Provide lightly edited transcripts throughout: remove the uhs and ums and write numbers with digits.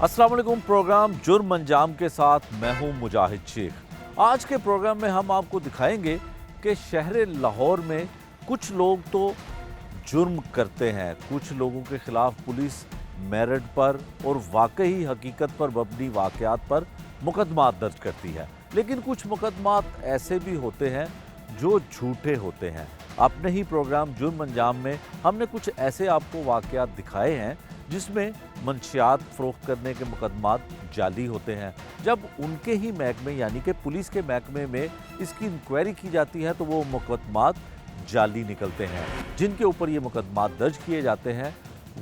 अस्सलाम वालेकुम। प्रोग्राम जुर्म अंजाम के साथ मैं हूं मुजाहिद शेख। आज के प्रोग्राम में हम आपको दिखाएंगे कि शहर लाहौर में कुछ लोग तो जुर्म करते हैं, कुछ लोगों के खिलाफ पुलिस मेरिट पर और वाकई हकीकत पर मबनी वाक़यात पर मुकदमात दर्ज करती है, लेकिन कुछ मुकदमात ऐसे भी होते हैं जो झूठे होते हैं। अपने ही प्रोग्राम जुर्म अंजाम में हमने कुछ ऐसे आपको वाक़यात दिखाए हैं जिसमें मंशियात फ़रोख्त करने के मुकदमात जाली होते हैं। जब उनके ही महकमे यानी कि पुलिस के महकमे में इसकी इंक्वायरी की जाती है तो वो मुकदमात जाली निकलते हैं। जिनके ऊपर ये मुकदमात दर्ज किए जाते हैं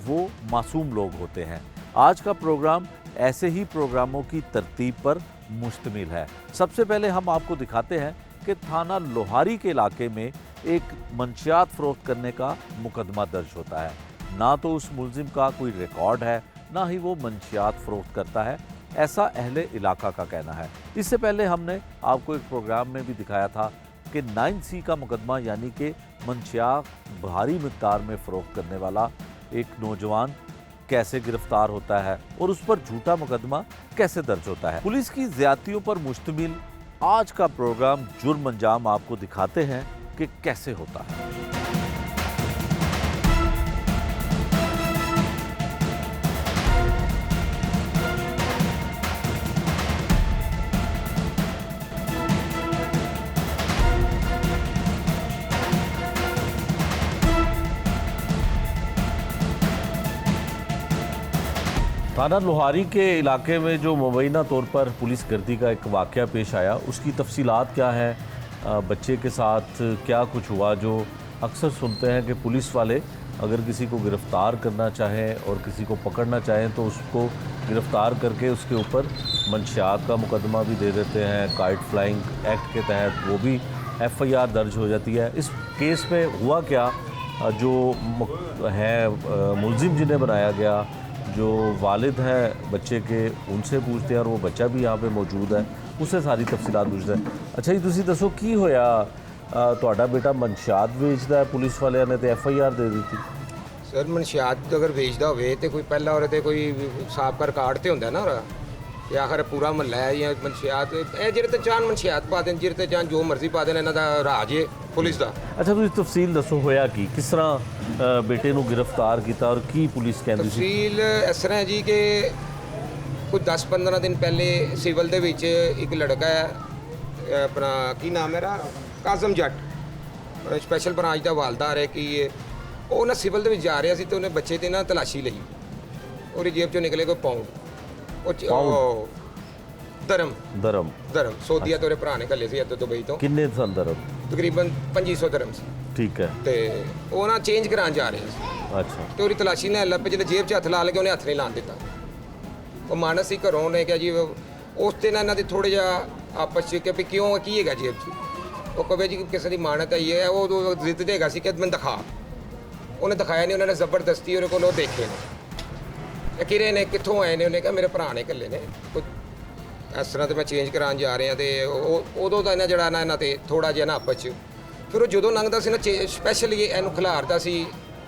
वो मासूम लोग होते हैं। आज का प्रोग्राम ऐसे ही प्रोग्रामों की तरतीब पर मुश्तमिल है। सबसे पहले हम आपको दिखाते हैं कि थाना लोहारी के इलाके में एक मंशियात फ़रोख्त करने का मुकदमा दर्ज होता है। ना तो उस मुलजिम का कोई रिकॉर्ड है, ना ही वो मंशियात फ़रोख्त करता है, ऐसा अहले इलाका का कहना है। इससे पहले हमने आपको एक प्रोग्राम में भी दिखाया था कि 9C का मुकदमा यानी कि मंशियात भारी मिक़दार में फ़रोख्त करने वाला एक नौजवान कैसे गिरफ्तार होता है और उस पर झूठा मुकदमा कैसे दर्ज होता है। पुलिस की ज़्यादतियों पर मुश्तमिल आज का प्रोग्राम जुर्म अंजाम आपको दिखाते हैं कि कैसे होता है। थाना लोहारी के इलाके में जो मुबैना तौर पर पुलिस गर्दी का एक वाक़या पेश आया, उसकी तफसीलात क्या है, बच्चे के साथ क्या कुछ हुआ। जो अक्सर सुनते हैं कि पुलिस वाले अगर किसी को गिरफ़्तार करना चाहें और किसी को पकड़ना चाहें तो उसको गिरफ़्तार करके उसके ऊपर मंशियात का मुकदमा भी दे देते हैं। काइट फ्लाइंग एक्ट के तहत वो भी FIR दर्ज हो जाती है। इस केस में हुआ क्या, जो है मुलजिम जिन्हें बनाया गया, जो वालिद हैं बच्चे के, उनसे पूछते हैं और वो बच्चा भी यहाँ पे मौजूद है, उससे सारी तफसीलात पूछते हैं। अच्छा जी, तुसी दसो की होया, ਤੁਹਾਡਾ बेटा मंशियात ਵੇਚਦਾ है, पुलिस वालिਆਂ ने तो FIR दे दी थी। सर मनशियात अगर ਵੇਚਦਾ ਹੋਵੇ ਤੇ ਕੋਈ ਪਹਿਲਾਂ ਉਹਦੇ ਤੇ ਕੋਈ ਸਾਬਕਾ ਰਿਕਾਰਡ ਤੇ ਹੁੰਦਾ ਨਾ ਉਹਦਾ, ਜਾਂ ਆਖਰ ਪੂਰਾ ਮਹੱਲਾ ਹੈ ਜਾਂ मनशियात ਇਹ ਜਿਹੜੇ ਤੇ ਚਾਹਨ मनशियात ਪਾ ਦੇਣ, ਜਿਹੜੇ ਤੇ ਚਾਹਨ ਜੋ ਮਰਜ਼ੀ ਪਾ ਦੇਣ, ਇਹਨਾਂ ਦਾ ਰਾਜ ਹੈ ਪੁਲਿਸ ਦਾ। अच्छा ਤੁਸੀਂ ਤਫਸੀਲ ਦੱਸੋ ਹੋਇਆ ਕੀ, ਕਿਸ ਤਰ੍ਹਾਂ ਬੇਟੇ ਨੂੰ गिरफ्तार ਕੀਤਾ ਔਰ ਕੀ ਪੁਲਿਸ ਕਹਿੰਦੀ ਸੀ? ਤਫਸੀਲ ਇਸ ਤਰ੍ਹਾਂ ਹੈ ਜੀ ਕਿ ਕੁਝ 10-15 ਦਿਨ ਪਹਿਲੇ ਸਿਵਲ ਦੇ ਵਿੱਚ ਇੱਕ ਲੜਕਾ ਹੈ, ਆਪਣਾ ਕੀ ਨਾਮ ਹੈ ਰਾ, ਕਾਜ਼ਮ ਜੱਟ, ਸਪੈਸ਼ਲ ਬ੍ਰਾਂਚ ਦਾ ਹਵਾਲਦਾਰ ਹੈ ਕਿ ਉਹ ਨਾ ਸਿਵਲ ਦੇ ਵਿੱਚ ਜਾ ਰਿਹਾ ਸੀ ਤੇ ਉਹਨੇ ਬੱਚੇ ਤੇ ਨਾ ਤਲਾਸ਼ੀ ਲਈ। ਉਹਦੀ ਜੇਬ ਚੋਂ ਨਿਕਲੇ ਕੋਈ ਪਾਉਂਡ, ਉਹ ਦਰਮ ਸੋਦੀਆ ਤੋਂ ਉਹਦੇ ਭਰਾ ਨੇ ਘੱਲੇ ਸੀ ਇੱਥੇ ਦੁਬਈ ਤੋਂ। ਕਿੰਨੇ ਸਨ ਦਰਮ? ਤਕਰੀਬਨ 2500 ਦਰਮ ਸੀ। ਠੀਕ ਹੈ। ਤੇ ਉਹ ਨਾ ਚੇਂਜ ਕਰਾਉਣ ਜਾ ਰਹੇ ਸੀ। ਅੱਛਾ। ਤੇ ਉਹਦੀ ਤਲਾਸ਼ੀ ਲੈਣ ਲੱਗ ਪਏ, ਜਦੋਂ ਜੇਬ 'ਚ ਹੱਥ ਲਾ ਲਗੇ ਉਹਨੇ ਹੱਥ ਨਹੀਂ ਲਾਣ ਦਿੱਤਾ। ਉਹ ਮਾਨਸ ਸੀ ਘਰੋਂ ਨੇ ਕਿਹਾ ਜੀ, ਉਸ ਤੇ ਨਾ ਇਹਨਾਂ ਦੀ ਥੋੜ੍ਹਾ ਜਿਹਾ ਆਪਸ 'ਚ ਕਿ ਵੀ ਕਿਉਂ ਕੀ ਹੈਗਾ ਜੇਬ 'ਚ। ਉਹ ਕਹੇ ਜੀ ਕਿਸੇ ਦੀ ਮਾਨਤ ਆਈ ਹੈ, ਉਹ ਜ਼ਿੱਦ ਦੇਗਾ ਸੀ ਕਿ ਮੈਨੂੰ ਦਿਖਾ। ਉਹਨੇ ਦਿਖਾਇਆ ਨਹੀਂ, ਉਹਨਾਂ ਨੇ ਜ਼ਬਰਦਸਤੀ ਉਹਦੇ ਕੋਲ ਉਹ ਦੇਖੇ ਨੇ ਕਿਰੇ ਨੇ, ਕਿੱਥੋਂ ਆਏ ਨੇ। ਉਹਨੇ ਕਿਹਾ ਮੇਰੇ ਭਰਾ ਨੇ ਘੱਲੇ ਨੇ, ਇਸ ਤਰ੍ਹਾਂ ਤੇ ਮੈਂ ਚੇਂਜ ਕਰਾਉਣ ਜਾ ਰਿਹਾ। ਤੇ ਉਦੋਂ ਦਾ ਇਹਨਾਂ ਜਿਹੜਾ ਨਾ ਇਹਨਾਂ ਤੇ ਥੋੜ੍ਹਾ ਜਿਹਾ ਨਾ ਆਪਸ 'ਚ, ਫਿਰ ਉਹ ਜਦੋਂ ਲੰਘਦਾ ਸੀ ਨਾ ਸਪੈਸ਼ਲੀ ਇਹਨੂੰ ਖਿਲਾਰਦਾ ਸੀ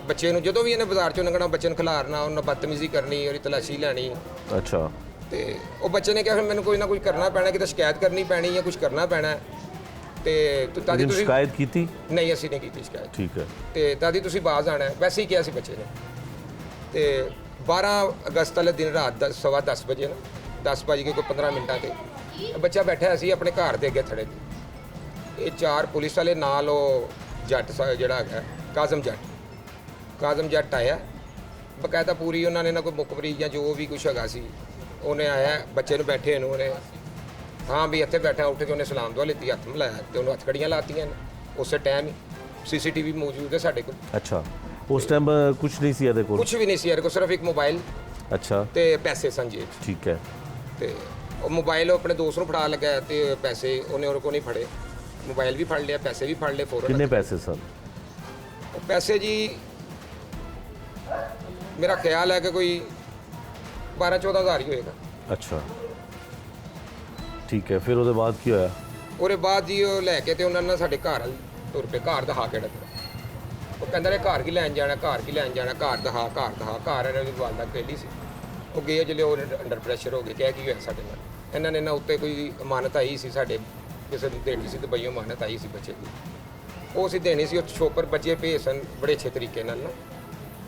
ਬੱਚੇ ਨੂੰ। ਜਦੋਂ ਵੀ ਇਹਨੇ ਬਾਜ਼ਾਰ 'ਚੋਂ ਲੰਘਣਾ ਬੱਚੇ ਨੂੰ ਖਿਲਾਰਨਾ, ਉਹਨਾਂ ਬਦਤਮੀਜ਼ੀ ਕਰਨੀ, ਉਹਦੀ ਤਲਾਸ਼ੀ ਲੈਣੀ। ਅੱਛਾ। ਤੇ ਉਹ ਬੱਚੇ ਨੇ ਕਿਹਾ ਫਿਰ ਮੈਨੂੰ ਕੋਈ ਨਾ ਕੁਝ ਕਰਨਾ ਪੈਣਾ, ਕਿਤੇ ਸ਼ਿਕਾਇਤ ਕਰਨੀ ਪੈਣੀ ਜਾਂ ਕੁਝ ਕਰਨਾ ਪੈਣਾ। ਤੇ ਤਾਦੀ ਤੁਸੀਂ ਸ਼ਿਕਾਇਤ ਕੀਤੀ? ਨਹੀਂ, ਅਸੀਂ ਨਹੀਂ ਕੀਤੀ ਸ਼ਿਕਾਇਤ। ਠੀਕ ਹੈ। ਤੇ ਤਾਦੀ ਤੁਸੀਂ ਬਾਜ਼ ਆਣਾ ਵੈਸੇ ਹੀ ਕਿਹਾ ਸੀ ਬੱਚੇ ਨੇ। ਤੇ 12 ਅਗਸਤ ਵਾਲੇ ਦਿਨ ਰਾਤ 10:15 ਵਜੇ ਨਾ 10:15 ਮਿੰਟਾਂ ਤੇ ਬੱਚਾ ਬੈਠਾ ਸੀ ਆਪਣੇ ਘਰ ਦੇ ਅੱਗੇ ਥੜੇ ਤੇ। ਇਹ 4 ਪੁਲਿਸ ਵਾਲੇ ਨਾਲ ਉਹ ਜੱਟ ਜਿਹੜਾ ਹੈਗਾ ਕਾਜ਼ਮ ਜੱਟ ਆਇਆ ਬਕਾਇਦਾ। ਪੂਰੀ ਉਹਨਾਂ ਨੇ ਨਾ ਕੋਈ ਮੁਖਬਰੀ ਜਾਂ ਜੋ ਵੀ ਕੁਛ ਹੈਗਾ ਸੀ, ਉਹਨੇ ਆਇਆ ਬੱਚੇ ਨੂੰ ਬੈਠੇ ਨੂੰ, ਉਹਨੇ ਹਾਂ ਵੀ ਇੱਥੇ ਬੈਠਾ, ਉੱਠ ਕੇ ਉਹਨੇ ਸਲਾਮ ਦੁਆ ਲਿੱਤੀ, ਹੱਥ ਮਿਲਾਇਆ ਤੇ ਉਹਨੂੰ ਹੱਥਕੜੀਆਂ ਲਾਤੀਆਂ ਨੇ। ਉਸੇ ਟਾਈਮ ਹੀ CCTV ਮੌਜੂਦ ਹੈ ਸਾਡੇ ਕੋਲ। ਅੱਛਾ। ਉਸ ਟਾਈਮ ਕੁਝ ਨਹੀਂ ਸੀ ਇਹਦੇ ਕੋਲ? ਕੁਝ ਵੀ ਨਹੀਂ ਸੀ ਇਹਦੇ ਕੋਲ, ਸਿਰਫ ਇੱਕ ਮੋਬਾਈਲ ਅੱਛਾ ਤੇ ਪੈਸੇ ਸਨ ਜੇਬ 'ਚ। ਠੀਕ ਹੈ। ਤੇ ਉਹ ਮੋਬਾਈਲ ਉਹ ਆਪਣੇ ਦੋਸਤ ਨੂੰ ਫੜਾ ਲੱਗਾ ਤੇ ਪੈਸੇ ਉਹਨੇ ਉਹਦੇ ਕੋਲ ਨਹੀਂ ਫੜੇ। ਮੋਬਾਈਲ ਵੀ ਫੜ ਲਿਆ, ਪੈਸੇ ਵੀ ਫੜ ਲਏ ਫੌਰਨ। ਕਿੰਨੇ ਪੈਸੇ ਸਨ? ਉਹ ਪੈਸੇ ਜੀ ਮੇਰਾ ਖਿਆਲ ਹੈ ਕਿ ਕੋਈ 12-14 ਹਜ਼ਾਰ ਹੀ ਹੋਏਗਾ। ਅੱਛਾ ਠੀਕ ਹੈ। ਫਿਰ ਉਹਦੇ ਬਾਅਦ ਕੀ ਹੋਇਆ? ਉਹਦੇ ਬਾਅਦ ਜੀ ਉਹ ਲੈ ਕੇ ਤੇ ਉਹਨਾਂ ਨੇ ਸਾਡੇ ਘਰ ਤੁਰ ਪਏ। ਘਰ ਦਿਖਾ ਕੇ ਉਹ ਕਹਿੰਦਾ ਨੇ ਘਰ ਕੀ ਲੈਣ ਜਾਣਾ, ਘਰ ਕੀ ਲੈਣ ਜਾਣਾ, ਘਰ ਦਿਖਾ। ਘਰ ਇਹਨਾਂ ਦੀ ਵਾਲਦਾ ਪਹਿਲੀ ਸੀ। ਉਹ ਗਏ ਜਿਹੜੇ ਉਹ ਅੰਡਰ ਪ੍ਰੈਸ਼ਰ ਹੋ ਗਏ, ਕਹਿ ਕੀ ਹੋਇਆ ਸਾਡੇ ਨਾਲ। ਇਹਨਾਂ ਨੇ ਨਾ ਉੱਤੇ ਕੋਈ ਅਮਾਨਤ ਆਈ ਸੀ, ਸਾਡੇ ਕਿਸੇ ਨੂੰ ਦੇਣੀ ਸੀ, ਦੁਬਈਓਂ ਅਮਾਨਤ ਆਈ ਸੀ ਬੱਚੇ ਦੀ, ਉਹ ਅਸੀਂ ਦੇਣੀ ਸੀ। ਉਹ ਛੋਪਰ ਬੱਚੇ ਭੇਜ ਸਨ ਬੜੇ ਅੱਛੇ ਤਰੀਕੇ ਨਾਲ ਨਾ,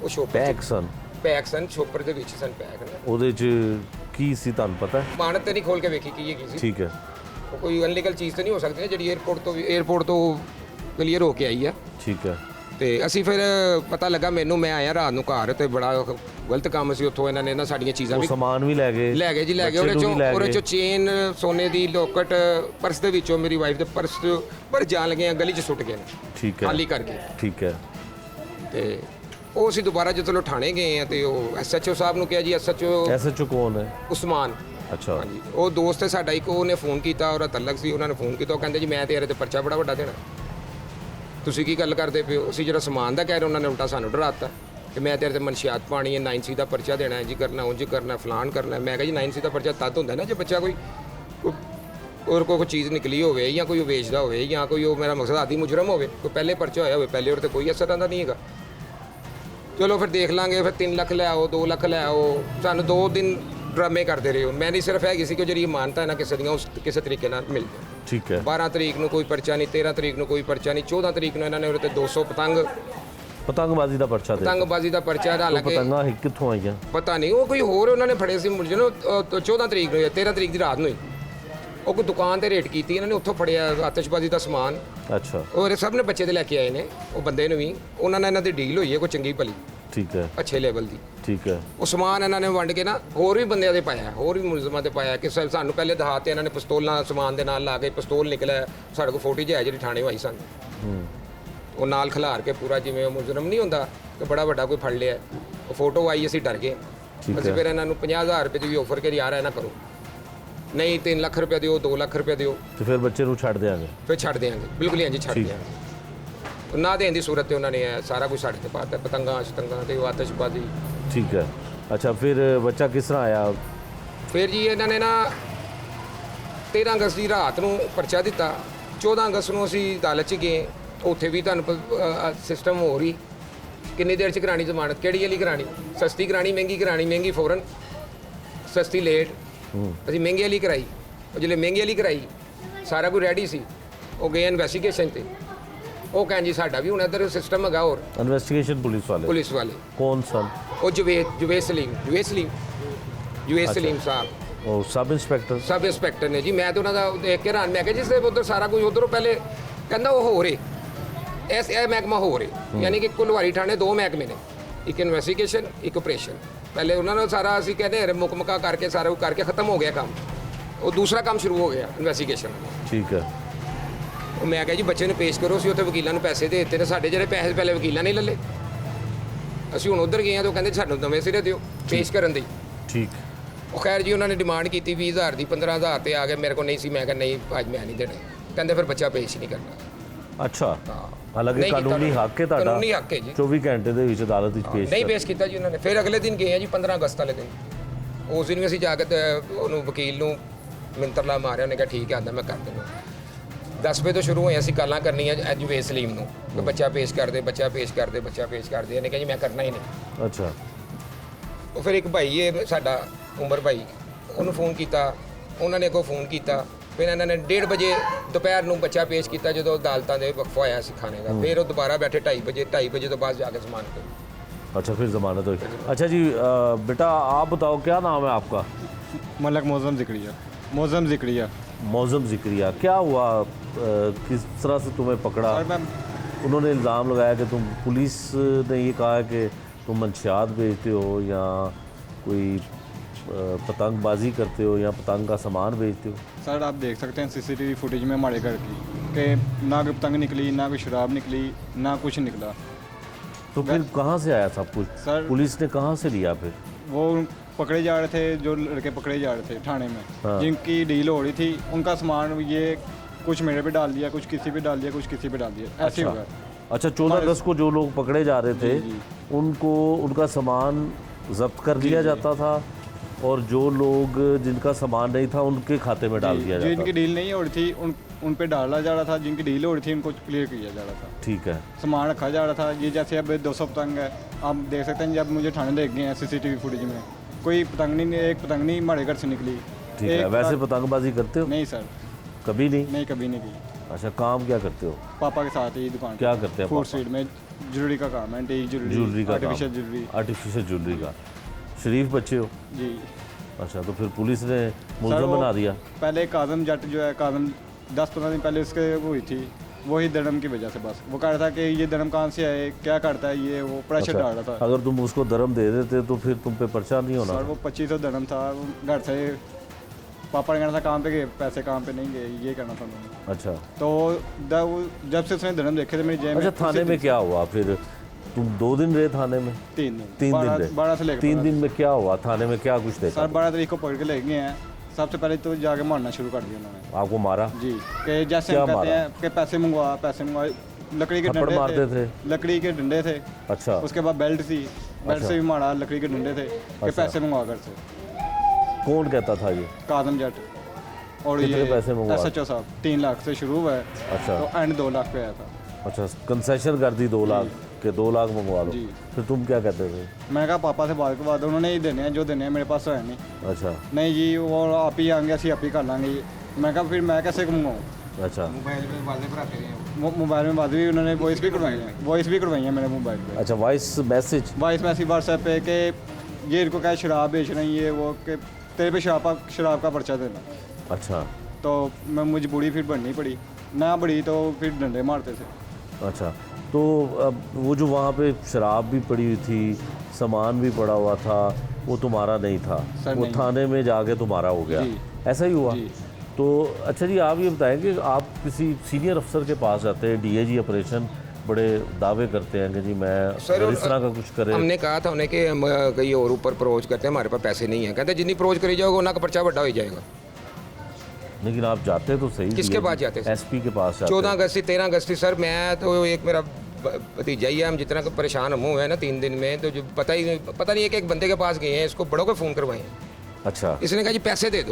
ਉਹ ਛੋਪਰ ਪੈਕ ਸਨ, ਛੋਪਰ ਦੇ ਵਿੱਚ ਸਨ ਪੈਕ ਨਾ। ਉਹਦੇ 'ਚ ਕੀ ਸੀ ਤੁਹਾਨੂੰ ਪਤਾ ਹੈ? ਅਮਾਨਤ ਤੇ ਨਹੀਂ ਖੋਲ ਕੇ ਵੇਖੀ ਕੀ ਹੈਗੀ ਸੀ। ਠੀਕ ਹੈ, ਉਹ ਕੋਈ ਅਨਲੀਗਲ ਚੀਜ਼ ਤਾਂ ਨਹੀਂ ਹੋ ਸਕਦੀ ਨਾ ਜਿਹੜੀ 에ਅਰਪੋਰਟ ਤੋਂ ਕਲੀਅਰ ਹੋ ਕੇ ਆਈ ਆ। ਠੀਕ ਹੈ। ਤੇ ਅਸੀਂ ਫਿਰ ਪਤਾ ਲੱਗਾ ਮੈਨੂੰ, ਮੈਂ ਆਇਆ ਰਾਤ ਨੂੰ ਘਰ ਤੇ ਬੜਾ ਗਲਤ ਕੰਮ ਸੀ ਉੱਥੋਂ। ਇਹਨਾਂ ਨੇ ਨਾ ਸਾਡੀਆਂ ਚੀਜ਼ਾਂ ਉਹ ਸਮਾਨ ਵੀ ਲੈ ਗਏ ਜੀ ਲੈ ਗਏ। ਉਹਦੇ ਚੋਂ ਚੇਨ, ਸੋਨੇ ਦੀ ਲੋਕਟ, ਪਰਸ ਦੇ ਵਿੱਚੋਂ ਮੇਰੀ ਵਾਈਫ ਦੇ ਪਰਸ ਪਰ ਜਾਣ ਲੱਗੇ ਆ, ਗਲੀ 'ਚ ਸੁੱਟ ਗਏ ਨੇ। ਠੀਕ ਹੈ, ਖਾਲੀ ਕਰਕੇ। ਠੀਕ ਹੈ। ਤੇ ਉਹ ਅਸੀਂ ਦੁਬਾਰਾ ਜਦੋਂ ਥਾਣੇ ਗਏ ਆ ਤੇ ਉਹ ਐਸਐਚਓ ਸਾਹਿਬ ਨੂੰ ਕਿਹਾ ਜੀ, ਐਸਐਚਓ ਕੌਣ ਹੈ? ਉਸਮਾਨ। ਅੱਛਾ। ਹਾਂਜੀ, ਉਹ ਦੋਸਤ ਹੈ ਸਾਡਾ ਇੱਕ, ਉਹਨੇ ਫੋਨ ਕੀਤਾ, ਉਹਦਾ ਤਲਕ ਸੀ, ਉਹਨਾਂ ਨੇ ਫੋਨ ਕੀਤਾ, ਉਹ ਕਹਿੰਦੇ ਜੀ ਮੈਂ ਤੇ ਇਹਦੇ ਤੇ ਪਰਚਾ ਬੜਾ ਵੱਡਾ ਦੇਣਾ, ਤੁਸੀਂ ਕੀ ਗੱਲ ਕਰਦੇ ਪਏ ਹੋ? ਅਸੀਂ ਜਿਹੜਾ ਸਮਾਨ ਦਾ ਕਹਿ ਰਹੇ ਉਹਨਾਂ ਨੇ ਉਲਟਾ ਸਾਨੂੰ ਡਰਾਤਾ ਕਿ ਮੈਂ ਤੇਰੇ ਤੇ ਮਨਸ਼ਿਆਤ ਪਾਣੀ ਹੈ, 9C ਦਾ ਪਰਚਾ ਦੇਣਾ ਹੈ ਜੀ, ਕਰਨਾ ਉਂਝ ਕਰਨਾ, ਫਲਾਨ ਕਰਨਾ। ਮੈਂ ਕਿਹਾ ਜੀ 9C ਦਾ ਪਰਚਾ ਤਦ ਹੁੰਦਾ ਨਾ ਜੇ ਬੱਚਾ ਕੋਈ ਔਰ ਕੋਈ ਚੀਜ਼ ਨਿਕਲੀ ਹੋਵੇ ਜਾਂ ਕੋਈ ਉਹ ਵੇਚਦਾ ਹੋਵੇ ਜਾਂ ਕੋਈ ਉਹ ਮੇਰਾ ਮਕਸਦ ਆਦੀ ਮੁਜਰਮ ਹੋਵੇ, ਕੋਈ ਪਹਿਲੇ ਪਰਚਾ ਹੋਇਆ ਹੋਵੇ, ਪਹਿਲੇ ਉਹਦੇ ਤੇ ਕੋਈ ਅਸਰ ਆਉਂਦਾ ਨਹੀਂ ਹੈਗਾ। ਚਲੋ ਫਿਰ ਦੇਖ ਲਾਂਗੇ। ਫਿਰ 3 ਲੱਖ ਲੈ ਆਓ, 2 ਲੱਖ ਲੈ ਆਓ, ਸਾਨੂੰ 2 ਦਿਨ ਡਰਾਮੇ ਕਰਦੇ ਰਹੇ ਹੋ। ਮੈਂ ਨਹੀਂ ਸਿਰਫ ਹੈਗੀ ਸੀ ਕਿ ਜਿਹੜੀ ਮਾਨਤਾ ਹੈ ਨਾ ਕਿਸੇ ਦੀਆਂ, ਉਸ ਕਿਸੇ ਤਰੀਕੇ ਨਾਲ ਮਿਲ ਜਾਏ। ਠੀਕ ਹੈ। 12 ਤਰੀਕ ਨੂੰ ਕੋਈ ਪਰਚਾ ਨਹੀਂ, 13 ਤਰੀਕ ਨੂੰ ਕੋਈ ਪਰਚਾ ਨਹੀਂ, 14 ਤਰੀਕ ਨੂੰ ਇਹਨਾਂ ਨੇ ਉਹਦੇ ਤੇ 200 ਪਤੰਗਬਾਜ਼ੀ ਦਾ ਪਰਚਾ ਦੇ ਪਤੰਗਬਾਜ਼ੀ ਦਾ ਪਰਚਾ ਹਾਲਾਂਕਿ ਪਤੰਗਾਂ ਕਿੱਥੋਂ ਆਈਆਂ ਪਤਾ ਨਹੀਂ, ਉਹ ਕੋਈ ਹੋਰ ਉਹਨਾਂ ਨੇ ਫੜੇ ਸੀ ਮੁਰਜੇ ਨੂੰ 14 ਤਰੀਕ ਨੂੰ ਜਾਂ 13 ਤਰੀਕ ਦੀ ਰਾਤ ਨੂੰ ਹੀ। ਉਹ ਕੋਈ ਦੁਕਾਨ ਤੇ ਰੇਡ ਕੀਤੀ ਇਹਨਾਂ ਨੇ, ਉੱਥੋਂ ਫੜਿਆ ਆਤਿਸ਼ਬਾਜ਼ੀ ਦਾ ਸਮਾਨ। ਅੱਛਾ। ਉਹ ਸਭ ਨੇ ਬੱਚੇ ਦੇ ਲੈ ਕੇ ਆਏ ਨੇ, ਉਹ ਬੰਦੇ ਨੂੰ ਵੀ ਉਹਨਾਂ ਨਾਲ ਇਹਨਾਂ ਦੀ ਡੀਲ ਹੋਈ ਹੈ ਕੋਈ ਚੰਗੀ ਭਲੀ। ਠੀਕ ਹੈ। ਅੱਛੇ ਲੈਵਲ ਦੀ। ਠੀਕ ਹੈ। ਉਹ ਸਮਾਨ ਇਹਨਾਂ ਨੇ ਵੰਡ ਕੇ ਨਾ ਹੋਰ ਵੀ ਬੰਦਿਆਂ ਦੇ ਪਾਇਆ, ਹੋਰ ਵੀ ਮੁਲਜ਼ਮਾਂ ਤੇ ਪਾਇਆ ਕਿ ਸਾਨੂੰ ਪਹਿਲੇ ਦਿਖਾਤੇ ਇਹਨਾਂ ਨੇ ਪਿਸਤੌਲਾਂ ਸਮਾਨ ਦੇ ਨਾਲ ਲਾ ਕੇ, ਪਿਸਤੌਲ ਨਿਕਲਿਆ ਸਾਡੇ ਕੋਲ ਫੋਟੋ ਹੈ ਜਿਹੜੀ ਥਾਣੇ ਆਈ ਸਾਨੂੰ। ਉਹ ਨਾਲ ਖਿਲਾਰ ਕੇ ਪੂਰਾ ਜਿਵੇਂ ਉਹ ਮੁਲਜ਼ਮ ਨਹੀਂ ਹੁੰਦਾ ਕਿ ਬੜਾ ਵੱਡਾ ਕੋਈ ਫੜ ਲਿਆ, ਉਹ ਫੋਟੋ ਆਈ, ਅਸੀਂ ਡਰ ਗਏ। ਅਸੀਂ ਫਿਰ ਇਹਨਾਂ ਨੂੰ 50,000 ਰੁਪਏ ਦੀ ਵੀ ਆਫਰ ਕਰੀ, ਯਾਰ ਇਹ ਨਾ ਕਰੋ, ਨਹੀਂ 3 ਲੱਖ ਰੁਪਏ ਦਿਓ, 2 ਲੱਖ ਰੁਪਏ ਦਿਓ, ਤੇ ਫਿਰ ਬੱਚੇ ਨੂੰ ਛੱਡ ਦਿਆਂਗੇ। ਫਿਰ ਛੱਡ ਦਿਆਂਗੇ, ਬਿਲਕੁਲ ਹੀ ਹਾਂਜੀ ਛੱਡ ਦਿਆਂਗੇ। ਨਾ ਦੇਣ ਦੀ ਸੂਰਤ ਤੇ ਉਹਨਾਂ ਨੇ ਸਾਰਾ ਕੁਝ ਸਾਡੇ ਤੇ ਪਾਤਾ, ਪਤੰਗਾਂ ਸ਼ਤੰਗਾਂ ਤੇ ਆਤਿਸ਼ਬਾਜ਼ੀ। ਠੀਕ ਹੈ। ਅੱਛਾ, ਫਿਰ ਬੱਚਾ ਕਿਸ ਤਰ੍ਹਾਂ ਆਇਆ? ਫਿਰ ਜੀ ਇਹਨਾਂ ਨੇ ਨਾ 13 ਅਗਸਤ ਦੀ ਰਾਤ ਨੂੰ ਪਰਚਾ ਦਿੱਤਾ, 14 ਅਗਸਤ ਨੂੰ ਅਸੀਂ ਅਦਾਲਤ 'ਚ ਗਏ। ਉੱਥੇ ਵੀ ਤੁਹਾਨੂੰ ਸਿਸਟਮ ਹੋ ਰਹੀ ਕਿੰਨੀ ਦੇਰ 'ਚ ਕਰਾਣੀ ਜ਼ਮਾਨਤ, ਕਿਹੜੀ ਵਾਲੀ ਕਰਾਣੀ, ਸਸਤੀ ਕਰਾਣੀ ਮਹਿੰਗੀ ਕਰਾਣੀ, ਮਹਿੰਗੀ ਫੌਰਨ, ਸਸਤੀ ਲੇਟ। ਅਸੀਂ ਮਹਿੰਗੀ ਵਾਲੀ ਕਰਾਈ। ਉਹ ਜਿਹੜੇ ਮਹਿੰਗੀ ਵਾਲੀ ਕਰਾਈ ਸਾਰਾ ਕੁਝ ਰੈਡੀ ਸੀ, ਉਹ ਗਏ ਇਨਵੈਸਟੀਗੇਸ਼ਨ ਤੇ, ਉਹ ਕਹਿਣ ਜੀ ਸਾਡਾ ਵੀ ਹੁਣ ਇੱਧਰ ਸਿਸਟਮ ਹੈਗਾ। ਹੋਰ ਇਨਵੈਸਟੀਗੇਸ਼ਨ ਪੁਲਿਸ ਵਾਲੇ ਕੌਣ ਸਨ? ਉਹ ਜਵੇਦ ਸਲੀਮ ਸਾਹਿਬ, ਉਹ ਸਬ ਇੰਸਪੈਕਟਰ ਨੇ ਜੀ। ਮੈਂ ਤਾਂ ਉਹਨਾਂ ਦਾ ਦੇਖ ਕੇ ਹੈਰਾਨ, ਮੈਂ ਕਿਹਾ ਜੀ ਸਿਰਫ ਉੱਧਰ ਸਾਰਾ ਕੁਝ ਉੱਧਰੋਂ ਪਹਿਲੇ ਕਹਿੰਦਾ ਉਹ ਹੋ ਰਹੇ ਇਹ ਮਹਿਕਮਾ ਹੋ ਰਹੇ, ਯਾਨੀ ਕਿ ਕੁਲਵਾਰੀ ਥਾਣੇ 2 ਮਹਿਕਮੇ ਨੇ, ਇੱਕ ਇਨਵੈਸਟੀਗੇਸ਼ਨ ਇੱਕ ਆਪਰੇਸ਼ਨ। ਪਹਿਲੇ ਉਹਨਾਂ ਨੂੰ ਸਾਰਾ ਅਸੀਂ ਕਹਿੰਦੇ ਮੁਕਮਕਾ ਕਰਕੇ ਸਾਰਾ ਕੁਝ ਕਰਕੇ ਖਤਮ ਹੋ ਗਿਆ ਕੰਮ, ਉਹ ਦੂਸਰਾ ਕੰਮ ਸ਼ੁਰੂ ਹੋ ਗਿਆ ਇਨਵੈਸਟੀਗੇਸ਼ਨ। ਠੀਕ ਹੈ। ਉਹ ਮੈਂ ਕਿਹਾ ਜੀ ਬੱਚੇ ਨੂੰ ਪੇਸ਼ ਕਰੋ, ਅਸੀਂ ਉੱਥੇ ਵਕੀਲਾਂ ਨੂੰ ਪੈਸੇ ਦੇ ਦਿੱਤੇ ਨੇ, ਸਾਡੇ ਜਿਹੜੇ ਪੈਸੇ ਪਹਿਲੇ ਵਕੀਲਾਂ ਨੇ ਲੈ ਲਏ। ਅਸੀਂ ਹੁਣ ਉੱਧਰ ਗਏ ਹਾਂ ਤਾਂ ਉਹ ਕਹਿੰਦੇ ਸਾਨੂੰ ਨਵੇਂ ਸਿਰੇ ਦਿਓ ਪੇਸ਼ ਕਰਨ ਦੀ। ਠੀਕ। ਉਹ ਖੈਰ ਜੀ ਉਹਨਾਂ ਨੇ ਡਿਮਾਂਡ ਕੀਤੀ 20,000 ਦੀ, 15,000 ਤੇ ਆ ਗਏ, ਮੇਰੇ ਕੋਲ ਨਹੀਂ ਸੀ। ਮੈਂ ਕਿਹਾ ਨਹੀਂ ਅੱਜ ਮੈਂ ਨਹੀਂ ਦੇਣਾ, ਕਹਿੰਦੇ ਫਿਰ ਬੱਚਾ ਪੇਸ਼ ਹੀ ਨਹੀਂ ਕਰਨਾ। ਅੱਛਾ। ਹਾਲਾਂਕਿ ਕਾਨੂੰਨੀ ਹੱਕ ਹੈ ਤੁਹਾਡਾ, ਕਾਨੂੰਨੀ ਹੱਕ ਹੈ ਜੀ, 24 ਘੰਟੇ ਦੇ ਵਿੱਚ ਅਦਾਲਤ ਵਿੱਚ ਪੇਸ਼ ਨਹੀਂ ਪੇਸ਼ ਕੀਤਾ ਜੀ ਉਹਨਾਂ ਨੇ। ਫਿਰ ਅਗਲੇ ਦਿਨ ਗਏ ਆ ਜੀ 15 ਅਗਸਤ ਵਾਲੇ ਦਿਨ, ਉਸ ਦਿਨ ਵੀ ਅਸੀਂ ਜਾ ਕੇ ਉਹਨੂੰ ਵਕੀਲ ਨੂੰ ਮਿੰਤਰਲਾ ਮਾਰਿਆ, ਉਹਨੇ ਕਿਹਾ ਠੀਕ ਹੈ ਆਂਦਾ ਮੈਂ ਕਰ ਦਿੰਦਾ। 10 ਵਜੇ ਤੋਂ ਸ਼ੁਰੂ ਹੋਏ ਅਸੀਂ ਗੱਲਾਂ ਕਰਨੀਆਂ ਜਵੇਦ ਸਲੀਮ ਨੂੰ ਕਿ ਬੱਚਾ ਪੇਸ਼ ਕਰਦੇ, ਬੱਚਾ ਪੇਸ਼ ਕਰਦੇ, ਬੱਚਾ ਪੇਸ਼ ਕਰਦੇ। ਇਹਨੇ ਕਿਹਾ ਜੀ ਮੈਂ ਕਰਨਾ ਹੀ ਨਹੀਂ। ਅੱਛਾ। ਉਹ ਫਿਰ ਇੱਕ ਭਾਈ ਹੈ ਸਾਡਾ ਉਮਰ ਭਾਈ, ਉਹਨੂੰ ਫੋਨ ਕੀਤਾ, ਉਹਨਾਂ ਨੇ ਅੱਗੋਂ ਫੋਨ ਕੀਤਾ, ਫਿਰ ਇਹਨਾਂ ਨੇ 1:30 ਵਜੇ ਦੁਪਹਿਰ ਨੂੰ ਬੱਚਾ ਪੇਸ਼ ਕੀਤਾ ਜਦੋਂ ਅਦਾਲਤਾਂ ਦੇ ਵਕਫਾ ਹੋਇਆ ਸੀ ਖਾਣੇ ਦਾ। ਫਿਰ ਉਹ ਦੁਬਾਰਾ ਬੈਠੇ 2:30 ਵਜੇ तो बाद जाके जमानत हुई। अच्छा, फिर जमानत हुई। अच्छा जी, बेटा आप बताओ क्या नाम है आपका? मलक मौज़म ज़िक्रिया। मौज़म ज़िक्रिया, क्या हुआ, किस तरह से तुम्हें पकड़ा? उन्होंने इल्ज़ाम लगाया कि तुम, पुलिस ने ये कहा कि तुम मंशियात बेचते हो या कोई पतंगबाजी करते हो या पतंग का सामान बेचते हो। सर आप देख सकते हैं CCTV फुटेज में हमारे घर की कि ना कोई पतंग निकली, ना कोई शराब निकली, ना कुछ निकला। तो फिर कहाँ से आया सब कुछ? सर पुलिस ने कहाँ से लिया? फिर वो पकड़े जा रहे थे, जो लड़के पकड़े जा रहे थे थाने में, जिनकी डील हो रही थी, उनका सामान ये कुछ मेरे पे डाल दिया, कुछ किसी पे डाल दिया, कुछ किसी पे डाल दिया, ऐसे हुआ। अच्छा, 14 अगस्त को जो लोग पकड़े जा रहे थे उनको उनका सामान जब्त कर लिया जाता था और जो लोग जिनका सामान नहीं था उनके खाते में डाल दिया जाता था। जिनकी डील नहीं हो रही थी उन पे डाला जा रहा था, जिनकी डील हो रही थी उनको क्लियर किया जा रहा था। ठीक है। सामान रखा जा रहा था। ये जैसे अब 200 पतंग है, आप देख सकते हैं, जब मुझे थाने देख गए हैं CCTV फुटेज में, कोई पतंगनी ने एक पतंगनी हमारे घर से निकली। ठीक है, एक वैसे पतंगबाजी करते हो? नहीं सर, कभी नहीं? नहीं कभी नहीं की। अच्छा, काम क्या करते हो? पापा के साथ ही दुकान क्या करते हैं फूड पापा? स्ट्रीट में ज्वेलरी का काम है, एंटीक ज्वेलरी का आर्टिफिशियल ज्वेलरी। आर्टिफिशियल ज्वेलरी का। शरीफ बच्चे हो? जी अच्छा, तो फिर पुलिस ने सर, मुलजम वो बना दिया? पहले काजम जट जो है, काजम 10-15 दिन पहले उसके हुई थी, वही धर्म की वजह से। बस वो कह रहा था कि ये धर्म कहाँ से आए, क्या करता है ये, वो प्रेशर डाल रहा था। अगर तुम उसको धर्म दे देते तो फिर तुम पे पर्चा नहीं होना? सर वो 2500 धर्म था, वो घर से पापा ने कहना था काम पे गए पैसे, काम पे नहीं गए, ये कहना था उन्होंने। अच्छा, तो जब से उसने धर्म देखे थे मेरी जेब में। अच्छा, थाने में क्या हुआ फिर? तुम 2 दिन रहे थाने में? 3 दिन। 3 दिन रहे? 12 से लेकर 3 दिन में क्या हुआ थाने में? क्या कुछ देखा? सर 12 तारीख को पकड़ के ले गए हैं। सबसे पहले तो जाके मारना शुरू कर दिया उन्होंने। आपको मारा? जी, कि जैसे क्या हम कहते मारा? हैं कि पैसे मंगवा, लकड़ी के थप्पड़ डंडे मारते थे? लकड़ी के डंडे थे। अच्छा, उसके बाद बेल्ट थी, बेल्ट से भी मारा, लकड़ी के डंडे थे कि अच्छा। पैसे मंगवा कर से। कौन कहता था ये? काजम जट। और कितने ये पैसे मंगवा? SHO साहब 3 लाख से शुरू हुआ है, अच्छा, तो एंड 2 लाख पे आया था। अच्छा, कंसेशन कर दी 2 लाख के 2 लाख मंगवा लो। जी। फिर तुम क्या कहते थे? मैंने कहा पापा से बात करवा दो, उन्होंने ही देने हैं, जो देने हैं मेरे पास तो है नहीं। अच्छा, नहीं जी, वो आप ही आएंगे, ਅਸੀਂ आप ही कर लाएंगे। मैं कहा फिर मैं कैसे मंगवाऊँ? अच्छा, मोबाइल में वादे भराते रहे हैं। मोबाइल में बात भी उन्होंने वॉइस भी करवाई है मेरे मोबाइल पे। अच्छा, voice message? Voice message WhatsApp पे कि ये इनको क्या शराब बेच रही है, ये वो कि तेरे पे शराब का पर्चा देना। अच्छा, तो मैं मजबूरी फिर बननी पड़ी, ना बढ़ी तो फिर डंडे मारते थे। अच्छा, तो अब वो जो वहाँ पे शराब भी पड़ी हुई थी, सामान भी पड़ा हुआ था, वो तुम्हारा नहीं था? सर, वो नहीं। थाने में जाके तुम्हारा हो गया? जी। ऐसा ही हुआ? जी। तो अच्छा जी, आप ये बताएं कि आप किसी सीनियर अफसर के पास जाते हैं, DIG ऑपरेशन, बड़े दावे करते हैं कि जी मैं सर, इस तरह का कुछ करे। हमने कहा था उन्हें कि हम कहीं और ऊपर अप्रोच करते हैं, हमारे पास पैसे नहीं है। कहते जितनी अप्रोच करी जाओगे उन्ना का पर्चा बड़ा हो जाएगा। लेकिन आप जाते तो सही? किसके पास जाते हैं? SP के पास जाते? 14 अगस्त 13 अगस्त सर, मैं तो एक मेरा भतीजा ही है, हम जितना परेशान हम हुए हैं ना 3 दिन में, तो जो पता नहीं एक बंदे के पास गए हैं, इसको बड़ों को फ़ोन करवाए हैं। अच्छा, इसने कहा जी पैसे दे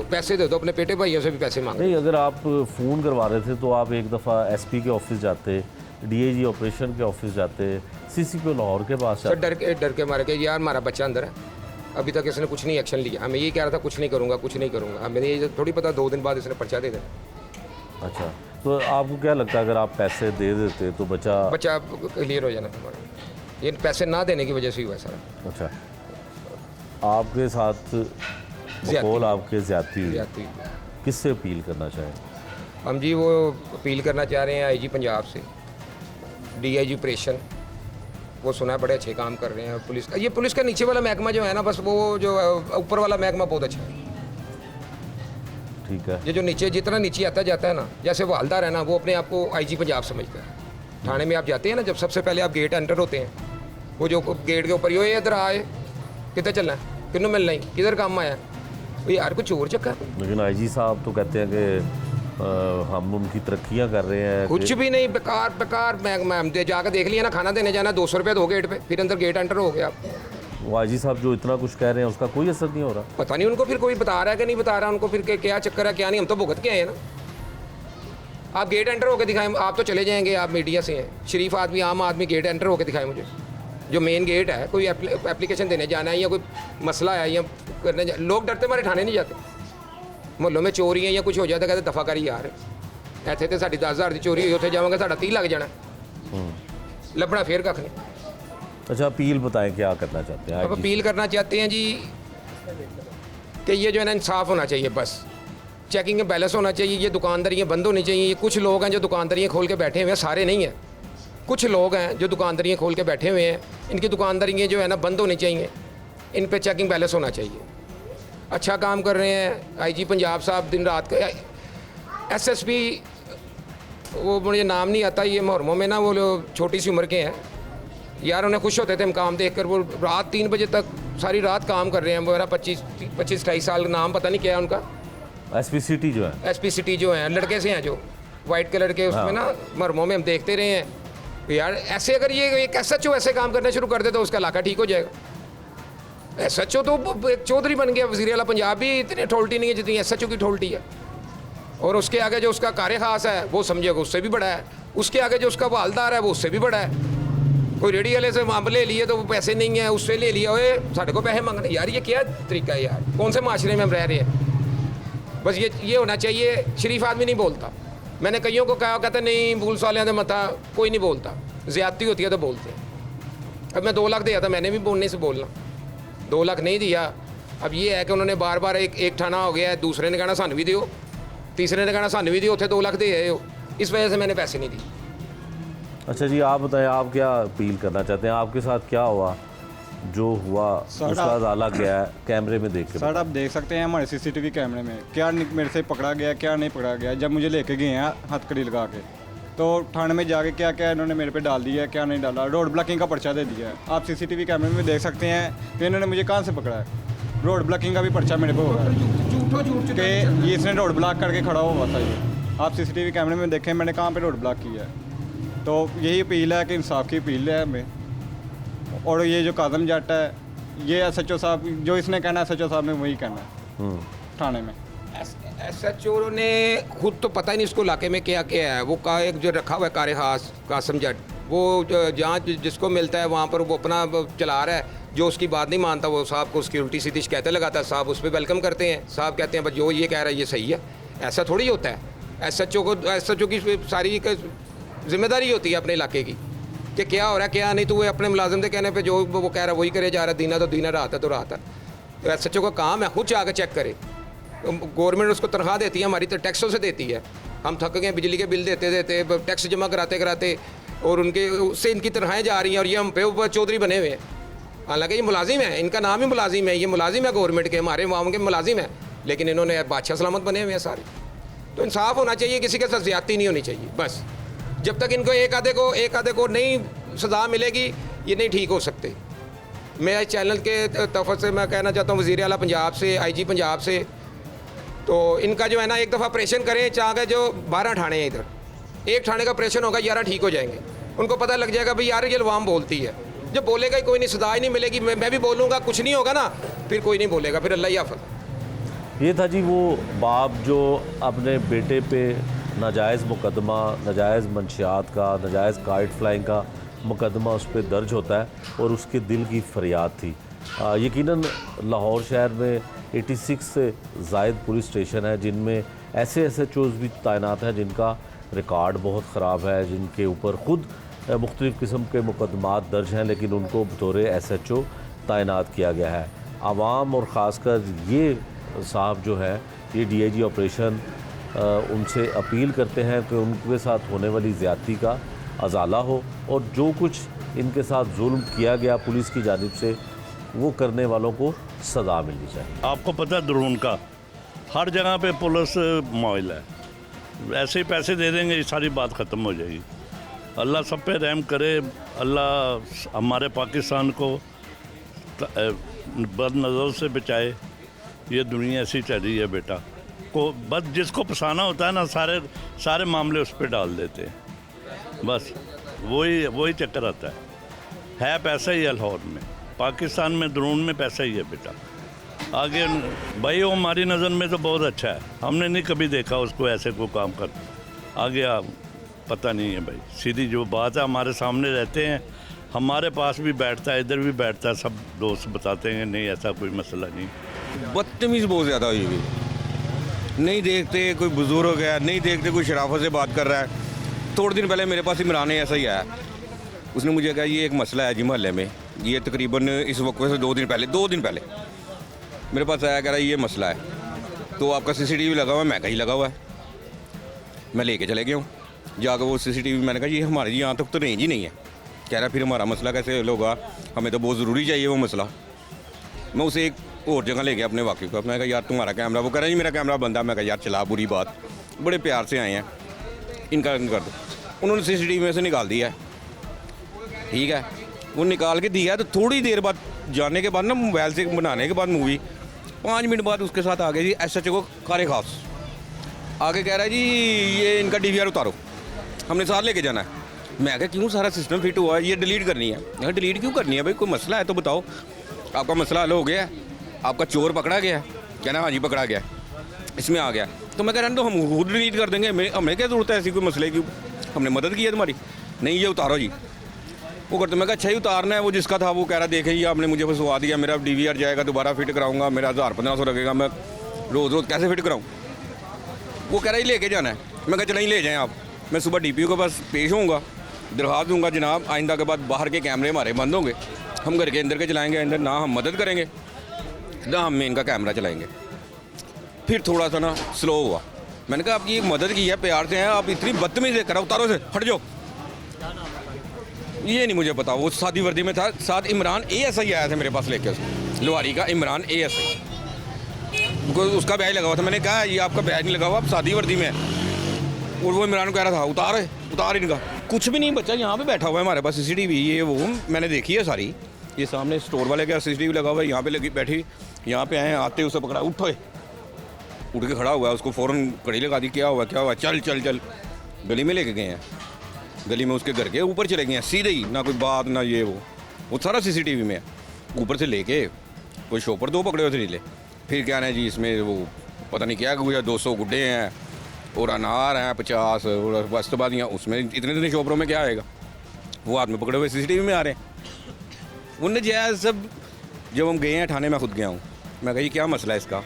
दो, अपने पेटे भाइयों से भी पैसे मांगे। नहीं, अगर आप फ़ोन करवा रहे थे तो आप एक दफ़ा SP के ऑफिस जाते, DIG ऑपरेशन के ऑफिस जाते, CCP लाहौर के पास सर जाते। डर के मारे कि यार हमारा बच्चा अंदर है, अभी तक इसने कुछ नहीं एक्शन लिया। हमें ये कह रहा था कुछ नहीं करूँगा। हमें ये थोड़ी पता 2 दिन बाद इसने पर्चा दे देना। अच्छा, तो आपको क्या लगता है अगर आप पैसे दे देते तो बच्चा क्लियर हो जाना हमारा? ये पैसे ना देने की वजह से ही हुआ सारा। अच्छा, आपके साथ बकौल आपके ज़्यादती हुई, जाती किससे अपील करना चाहें? हम जी वो अपील करना चाह रहे हैं IG पंजाब से, DIG ऑपरेशन, वो सुना है बड़े अच्छे काम कर रहे हैं। पुलिस का नीचे वाला महकमा जो है ना, बस वो जो ऊपर वाला महकमा बहुत अच्छा है। ठीक है, ये जो नीचे जितना नीचे आता जाता है ना, जैसे वो हवलदार है ना, वो अपने आप को IG पंजाब समझता है। थाने में आप जाते हैं ना, जब सबसे पहले आप गेट एंटर होते हैं, वो जो गेट के ऊपर ये इधर आए, किधर चलना है, किन्नू मिलना है, किधर काम आया, वो यार कुछ चोर चक्कर। लेकिन IG साहब तो कहते हैं कि हम उनकी तरक्कियां कर रहे हैं। कुछ भी नहीं, बेकार। मैं जाकर देख लिया ना, खाना देने जाना 200 रुपये दो गेट पे, फिर अंदर गेट एंटर हो गया। वो IG साहब जो इतना कुछ कह रहे हैं उसका कोई असर नहीं हो रहा? पता नहीं उनको फिर कोई बता रहा है कि नहीं बता रहा उनको, फिर क्या चक्कर है क्या नहीं, हम तो भुगत के आए हैं ना। आप गेट एंटर होकर दिखाएं, आप तो चले जाएंगे, आप मीडिया से हैं, शरीफ आदमी आम आदमी गेट एंटर होकर दिखाएं मुझे, जो मेन गेट है। कोई एप्लीकेशन देने जाना है या कोई मसला है या करने लोग डरते हमारे थाने नहीं जाते। मोहल्लों में चोरी है या कुछ हो जाता, कहते दफा करी यार, ਇੱਥੇ ਤੇ ਸਾਡੀ 10,000 ਦੀ ਚੋਰੀ ਹੋਈ, ਉੱਥੇ ਜਾਵਾਂਗੇ ਸਾਡਾ 30 ਲੱਗ जाना, ਲੱਭਣਾ ਫੇਰ ਕੱਖ नहीं। अच्छा, अपील बताएं क्या करना चाहते हैं? अब अपील करना चाहते हैं जी कि ये जो है ना इंसाफ होना चाहिए, बस चेकिंग में बैलेंस होना चाहिए, ये दुकानदारियाँ बंद होनी चाहिए। कुछ लोग हैं जो दुकानदारियाँ खोल के बैठे हुए हैं, सारे नहीं हैं, कुछ लोग हैं जो दुकानदारियाँ खोल के बैठे हुए हैं, इनकी दुकानदारियाँ जो है ना बंद होनी चाहिए, इन पर चेकिंग बैलेंस होना चाहिए। अच्छा काम कर रहे हैं IG पंजाब साहब, दिन रात का। SSP वो मुझे नाम नहीं आता, ये मुहर्रमों में ना वो छोटी सी उम्र के हैं यार, उन्हें खुश होते थे हम काम देखकर। वो रात 3 बजे तक सारी रात काम कर रहे हैं। वो 25-28 साल, नाम पता नहीं क्या है उनका। SP सिटी जो है, SP सिटी जो है, लड़के से हैं जो वाइट कलर के, उसमें ना मुहर्रमों में हम देखते रहे हैं यार। ऐसे अगर ये एक SHO ऐसे काम करना शुरू कर दे तो उसका इलाका ठीक हो जाएगा। SHO तो एक चौधरी बन गया, वज़ीर आला पंजाब भी इतनी अथॉरिटी नहीं है जितनी SHO की अथॉरिटी है। और उसके आगे जो उसका कार्य खास है वो समझेगा उससे भी बड़ा है, उसके आगे जो उसका हवलदार है वो उससे भी बड़ा है। कोई रेडी वाले से मामले लिए तो वो पैसे नहीं है, उससे ले लिया, ओए साढ़े को पैसे मांगने। यार ये क्या तरीका है यार, कौन से माशरे में हम रह रहे हैं? बस ये होना चाहिए। शरीफ आदमी नहीं बोलता। मैंने कईयों को कहा, कहता नहीं पुलिस वाले ने मता, कोई नहीं बोलता, ज़्यादती होती है तो बोलते हैं। अब मैं 2 लाख दिया था, मैंने भी बोलने से बोलना, 2 लाख नहीं दिया। अब ये है कि उन्होंने बार बार एक ठाना हो गया है, दूसरे ने कहना सानू भी दियो, तीसरे ने कहना सानू भी दियो, उसे 2 लाख दे आए हो, इस वजह से मैंने पैसे नहीं दिए। अच्छा जी, आप बताएं, आप क्या अपील करना चाहते हैं? आपके साथ क्या हुआ, जो हुआ उसका अदाला क्या है कैमरे में देख के? सर आप देख सकते हैं हमारे सीसीटीवी कैमरे में क्या मेरे से पकड़ा गया, क्या नहीं पकड़ा गया। जब मुझे लेके गए हैं हथकड़ी लगा के, तो थाने में जाके क्या क्या इन्होंने मेरे पे डाल दिया है, क्या नहीं डाला। रोड ब्लॉकिंग का पर्चा दे दिया है। आप सीसीटीवी कैमरे में देख सकते हैं कि इन्होंने मुझे कहाँ से पकड़ा है। रोड ब्लॉकिंग का भी पर्चा मेरे पे होगा कि ये इसने रोड ब्लॉक करके खड़ा हुआ था। ये आप सीसीटीवी कैमरे में देखें मैंने कहाँ पे रोड ब्लॉक किया है। तो यही अपील है कि इंसाफ की अपील है हमें। और ये जो काज़म जट है, ये SHO साहब, जो इसने कहना है SHO साहब ने वही कहना है थाने में। SHO ने खुद तो पता ही नहीं इसको इलाके में क्या क्या है। वो का एक जो रखा हुआ है कार खास कासम जट, वो जहाँ जिसको मिलता है वहाँ पर वो अपना चला रहा है। जो उसकी बात नहीं मानता वो साहब को सिक्योरिटी सीधी शिकायतें लगाता है। साहब उस पर वेलकम करते हैं। साहब कहते हैं बस जो ये कह रहा है ये सही है। ऐसा थोड़ी होता है। SHO की सारी जिम्मेदारी होती है अपने इलाके की कि क्या हो रहा है क्या नहीं। तो वो अपने मुलाजिम के कहने पे जो वो कह रहा है वही करे जा रहा है। दीना तो दीना, रात है तो रात है। तो SHO का काम है खुद जाकर चेक करे। गवर्नमेंट उसको तनख्वाह देती है, हमारी तो टैक्सों से देती है। हम थक गए बिजली के बिल देते देते, टैक्स जमा कराते कराते, और उनके उससे इनकी तनख्वाहें जा रही हैं और ये हम पे ऊपर चौधरी बने हुए हैं। हालांकि ये मुलाजिम है, इनका नाम ही मुलाजिम है, ये मुलाजिम है गवर्नमेंट के, हमारे वहाँ के मुलाजिम है, लेकिन इन्होंने बादशाह सलामत बने हुए हैं सारे। तो इंसाफ होना चाहिए, किसी के साथ ज़्यादती नहीं होनी चाहिए। बस जब तक इनको एक आधे को नहीं सज़ा मिलेगी ये नहीं ठीक हो सकते। मैं इस चैनल के तरफ से मैं कहना चाहता हूँ वज़ीर आला पंजाब से, IG पंजाब से, तो इनका जो है ना एक दफ़ा ऑपरेशन करें। चाह के जो 12 ठाणे हैं इधर, एक ठाणे का ऑपरेशन होगा 11 ठीक हो जाएंगे। उनको पता लग जाएगा भाई यार ये अवाम बोलती है। जब बोलेगा ही कोई नहीं, सजा ही नहीं मिलेगी, मैं भी बोलूँगा कुछ नहीं होगा ना, फिर कोई नहीं बोलेगा, फिर अल्लाह ही हाफ़िज़। ये था जी वो बाप जो अपने बेटे पे नाजायज़ मुकदमा, नाजायज़ मंशियात का, नाजायज़ काइट फ्लाइंग का मुकदमा उस पर दर्ज होता है और उसके दिल की फरियाद थी। यकीनन लाहौर शहर में 86 से ज़ायद पुलिस स्टेशन है जिनमें ऐसे SHOs भी तैनात हैं जिनका रिकॉर्ड बहुत ख़राब है, जिनके ऊपर ख़ुद मुख्तलिफ़ किस्म के मुकदमात दर्ज हैं, लेकिन उनको बतौर SHO तैनात किया गया है। आवाम और ख़ासकर ये साहब जो है ये DIG ऑपरेशन उनसे अपील करते हैं कि उनके साथ होने वाली ज़्यादती का अजाला हो और जो कुछ इनके साथ जुल्म किया गया पुलिस की जानिब से वो करने वालों को सज़ा मिलनी चाहिए। आपको पता है द्रोण का हर जगह पे पुलिस मौइल है, ऐसे ही पैसे दे देंगे ये सारी बात ख़त्म हो जाएगी। अल्लाह सब पे रहम करे, अल्लाह हमारे पाकिस्तान को बदनज़र से बचाए। ये दुनिया ऐसी चल रही है बेटा, को बस जिसको फंसाना होता है ना सारे मामले उस पर डाल देते हैं। बस वही चक्कर आता है पैसा ही है लाहौर में, पाकिस्तान में द्रोण में पैसा ही है बेटा। आगे भाई वो हमारी नज़र में तो बहुत अच्छा है, हमने नहीं कभी देखा उसको ऐसे कोई काम कर। आगे आप पता नहीं है भाई, सीधी जो बात है हमारे सामने रहते हैं, हमारे पास भी बैठता है, इधर भी बैठता है, सब दोस्त बताते हैं नहीं ऐसा कोई मसला नहीं। बदतमीज़ बहुत ज़्यादा हुई हुई, नहीं देखते कोई बुजुर्ग है, नहीं देखते कोई शराफत से बात कर रहा है। थोड़े दिन पहले मेरे पास इमरान ने ऐसा ही आया, उसने मुझे कहा ये एक मसला है जी मोहल्ले में, ये तकरीबन इस वक्त से 2 दिन पहले मेरे पास आया, कह रहा ये मसला है तो आपका CCTV लगा हुआ है। मैं कहीं लगा हुआ है, मैं लेके चले गया हूँ जाकर वो CCTV। मैंने कहा ये हमारे यहाँ तक तो रेंज ही नहीं है। कह रहा फिर हमारा मसला कैसे होगा, हमें तो बहुत ज़रूरी चाहिए वो मसला। मैं उसे एक और जगह ले गया अपने वाकिफ़ का, मैं कहा यार तुम्हारा कैमरा, वो कह रहा जी मेरा कैमरा बंदा। मैं कहा यार चला बुरी बात, बड़े प्यार से आए हैं, इनका कर दो। उन्होंने CCTV में से निकाल दिया है, ठीक है, वो निकाल के दिया। तो थोड़ी देर बाद जाने के बाद ना मोबाइल से बनाने के बाद मूवी 5 मिनट बाद उसके साथ आ गए जी SHO को कार खास आगे कह रहा है जी ये इनका DVR उतारो, हमने साथ लेके जाना है। मैं कहा क्यों, सारा सिस्टम फिट हुआ है, ये डिलीट करनी है। मैं डिलीट क्यों करनी है भाई, कोई मसला है तो बताओ, आपका मसला हल हो गया है, आपका चोर पकड़ा गया है। कहना हाँ जी पकड़ा गया, इसमें आ गया। तो मैं कह रहा तो हम खुद डिलीट कर देंगे, हमें क्या ज़रूरत है ऐसी कोई मसले की, हमने मदद की है तुम्हारी। नहीं ये उतारो जी, वो करते, मैं कहा अच्छा ही उतारना है। वो जिसका था वो कह रहा देखे ही आपने मुझे फंसवा दिया, मेरा DVR जाएगा, दोबारा फिट कराऊंगा, मेरा 1000-1500 लगेगा, मैं रोज़ रोज़ कैसे फिट कराऊँ। वो कह रहा ही लेके जाना है। मैं कहा चला ही ले जाएँ आप, मैं सुबह DPO के पास पेश होऊंगा, दरख्वास्त दूंगा, जनाब आइंदा के बाद बाहर के कैमरे हमारे बंद होंगे, हम घर के अंदर के चलाएँगे, अंदर ना हम मदद करेंगे ना हम मेन का कैमरा चलाएँगे। फिर थोड़ा सा ना स्लो हुआ, मैंने कहा आपकी मदद की है, प्यार से हैं, आप इतनी बदतमीजी करा, उतारो से, हट जाओ। ये नहीं मुझे पता, वो सादी वर्दी में था, साथ इमरान ASI आया था मेरे पास लेके, उसको लोहारी का इमरान ASI, उसका बैज लगा हुआ था। मैंने कहा ये आपका बैज नहीं लगा हुआ, आप सादी वर्दी में है। और वो इमरान कह रहा था उतार इनका। कुछ भी नहीं, बच्चा यहाँ पे बैठा हुआ है हमारे पास, CCTV ये वो मैंने देखी है सारी, ये सामने स्टोर वाले का CCTV लगा हुआ है, यहाँ पे लगी बैठी, यहाँ पे आए, आते उसे पकड़ा, उठ के खड़ा हुआ है, उसको फ़ौरन कड़ी लगा दी, क्या हुआ चल चल चल, गली में लेके गए हैं, गली में उसके घर के ऊपर चले गए हैं सीधे ही, ना कोई बात ना ये वो सारा CCTV में है। ऊपर से लेके कोई शॉपर 2 पकड़े हुए थे नीले, फिर क्या है जी इसमें वो पता नहीं क्या हुआ, 200 गुड्डे हैं और अनार हैं 50, और बस तो बाद यहाँ उसमें इतने शॉपरों में क्या आएगा, वो हाथ में पकड़े हुए CCTV में आ रहे हैं। उनने जैसे सब, जब हम गए हैं थाने में खुद गया हूँ, मैं कही क्या मसला है इसका,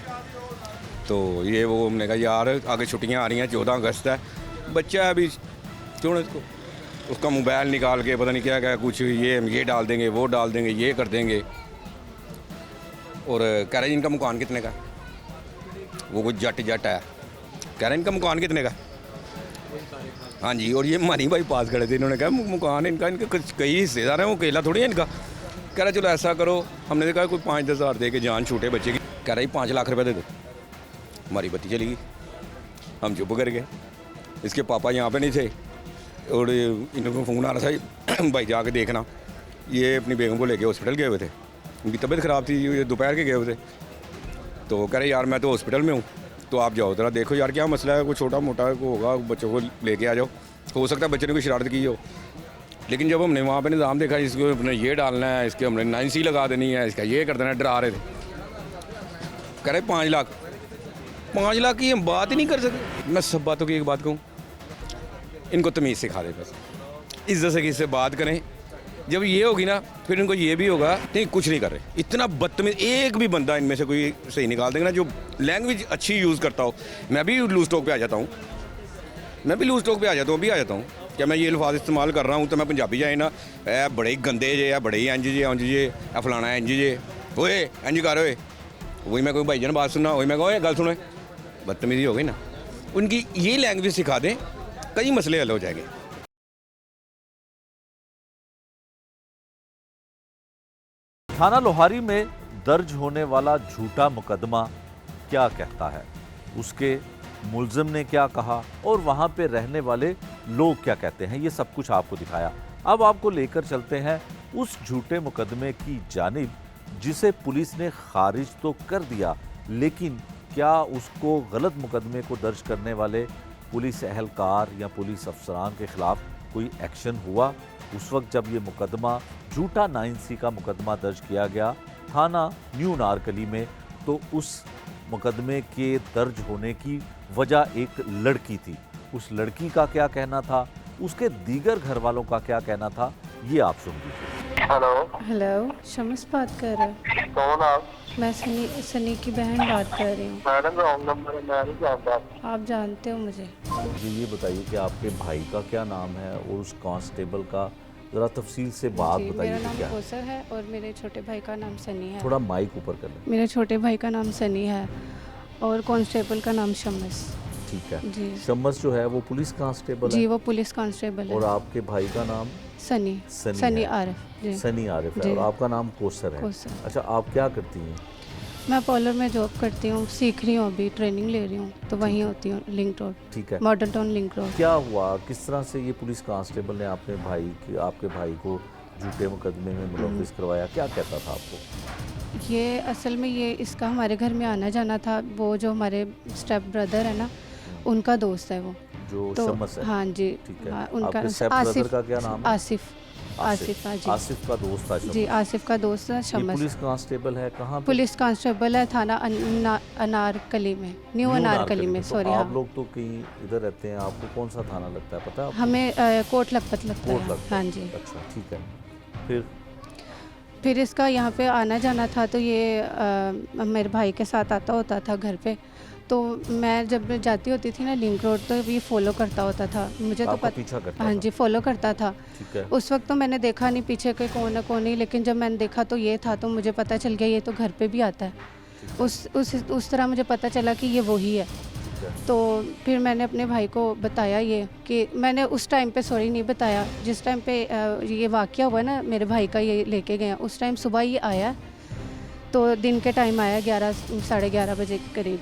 तो ये वो हमने कहा यार आगे छुट्टियां आ रही हैं, 14 अगस्त है, बच्चा है अभी, क्यों इसको, उसका मोबाइल निकाल के पता नहीं क्या क्या कुछ ये डाल देंगे, वो डाल देंगे, ये कर देंगे। और कह रहे हैं इनका मकान कितने का, वो कुछ जट है, कह रहे हैं इनका मकान कितने का, हाँ जी। और ये मानी भाई पास खड़े थे, इन्होंने कहा मकान इनका कुछ कई हिस्सेदार हैं, वो अकेला थोड़ी है इनका। कह रहा चलो ऐसा करो, हमने कहा कोई 5-10 हज़ार दे के जान छूटे बच्चे की। कह रहा 5 लाख रुपये दे दो, हमारी बत्ती चली गई, हम चुप कर गए। इसके पापा यहाँ पे नहीं थे और इनको फ़ोन आ रहा था भाई जाके देखना, ये अपनी बेगम को लेके हॉस्पिटल गए हुए थे, उनकी तबीयत ख़राब थी, ये दोपहर के गए हुए थे। तो कह रहे यार मैं तो हॉस्पिटल में हूँ, तो आप जाओ ज़रा देखो यार क्या मसला है, कोई छोटा मोटा को होगा, बच्चों को लेके आ जाओ, हो सकता है बच्चे ने कोई शरारत की हो। लेकिन जब हमने वहाँ पे निज़ाम देखा, इसको अपने ये डालना है, इसके हमने 9C लगा देनी है, इसका ये कर देना है, डरा रहे थे। कह रहे 5 लाख की हम बात ही नहीं कर सकते। मैं सब बातों की एक बात कहूँ, इनको तमीज़ सिखा दे, बस इज्जत से किससे बात करें। जब ये होगी ना फिर इनको ये भी होगा नहीं कुछ नहीं कर रहे। इतना बदतमीज एक भी बंदा इनमें से कोई सही निकाल देंगे ना जो लैंग्वेज अच्छी यूज़ करता हो। मैं भी लूज टॉक पे आ जाता हूँ, अभी आ जाता हूँ क्या मैं ये अल्फाज इस्तेमाल कर रहा हूँ तो मैं पंजाबी जाए ना ए बड़े ही गंदे जे, या बड़े ही इंज जे अंज जे, फलाना इंज जे, ओए इंज कर, ओए वही मैं कोई भाईजान बात सुनना, वही मैं कहूँ गल सुनो, बदतमीजी हो गई ना। उनकी ये लैंग्वेज सिखा दें, कई मसले हल हो जाएंगे। थाना लोहारी में दर्ज होने वाला झूठा मुकदमा क्या कहता है, उसके मुल्जिम ने क्या कहा और वहां पे रहने वाले लोग क्या कहते हैं, ये सब कुछ आपको दिखाया। अब आपको लेकर चलते हैं उस झूठे मुकदमे की जानिब जिसे पुलिस ने खारिज तो कर दिया, लेकिन क्या उसको गलत मुकदमे को दर्ज करने वाले पुलिस अहलकार या पुलिस अफसरान के खिलाफ कोई एक्शन हुआ। उस वक्त जब ये मुकदमा झूठा 9C का मुकदमा दर्ज किया गया थाना न्यू नारकली में, तो उस मुकदमे के दर्ज होने की वजह एक लड़की थी। उस लड़की का क्या कहना था, उसके दीगर घर वालों का क्या कहना था, ये आप सुन लीजिए। हेलो, शम्स बात कर रहे हैं? कौन आप? मैं सनी की बहन बात कर रही हूँ। मैडम रॉन्ग नंबर है, मैं नहीं जानता। आप जानते हो मुझे? मुझे ये बताइए कि आपके भाई का क्या नाम है और उस कांस्टेबल का ज़रा तफसील से बात जी, बताइए। मेरा नाम क्या कौसर है और मेरे छोटे भाई का नाम सनी है। थोड़ा माइक ऊपर कर लें। मेरे छोटे भाई का नाम सनी है और कांस्टेबल का नाम शम्स। ठीक है जी। शम्स जो है वो पुलिस कांस्टेबल जी, है वो पुलिस कांस्टेबल है। और आपके भाई का नाम सनी है। आरिफ। जी, सनी आरिफ है जी। और आपका नाम कौसर है। कौसर। अच्छा, आप क्या करती हैं? मैं पार्लर में जॉब करती हूँ, सीख रही हूँ, अभी ट्रेनिंग ले रही हूँ, तो वहीं होती हूँ लिंक रोड। ठीक है, मॉडर्न टाउन लिंक रोड। क्या हुआ, किस तरह से ये पुलिस कांस्टेबल ने आपके भाई को झूठे मुकदमे में मुलव्विस करवाया, क्या कहता था आपको? ये असल में ये इसका हमारे घर में आना जाना था। वो जो हमारे स्टेप ब्रदर है ना, उनका दोस्त है वो, जो तो शम्स है। हाँ जी। ठीक है। हाँ, उनका आपके स्टेप ब्रदर आसिफ। का क्या नाम है? आसिफ। हाँ जी। आसिफ का दोस्त था शम्स। जी, आसिफ का दोस्त है ये शम्स। पुलिस कांस्टेबल है कहाँ पे? पुलिस कांस्टेबल है थाना अनारकली में, न्यू अनारकली में। तो सॉरी, आप हाँ। लोग तो कहीं इधर रहते हैं, आपको कौन सा थाना लगता है पता है आपको? हमें कोट लखपत लगता कोट है। लगता हाँ है। जी। अच्छा, ठीक है। फिर इसका यहाँ पे आना जाना था, तो ये मेरे भाई के साथ आता होता था घर पे। तो मैं जब जाती होती थी ना लिंक रोड, तो ये फॉलो करता होता था मुझे, तो आपका पीछा करता हाँ था? जी, फॉलो करता था। ठीक है। उस वक्त तो मैंने देखा नहीं पीछे के कौन है कौन नहीं, लेकिन जब मैंने देखा तो ये था, तो मुझे पता चल गया ये तो घर पे भी आता है। उस तरह मुझे पता चला कि ये वही है। तो फिर मैंने अपने भाई को बताया ये, कि मैंने उस टाइम पे सॉरी नहीं बताया, जिस टाइम पे ये वाक़या हुआ ना मेरे भाई का, ये लेके गया उस टाइम सुबह ये आया, तो दिन के टाइम आया 11 साढ़े 11 बजे के करीब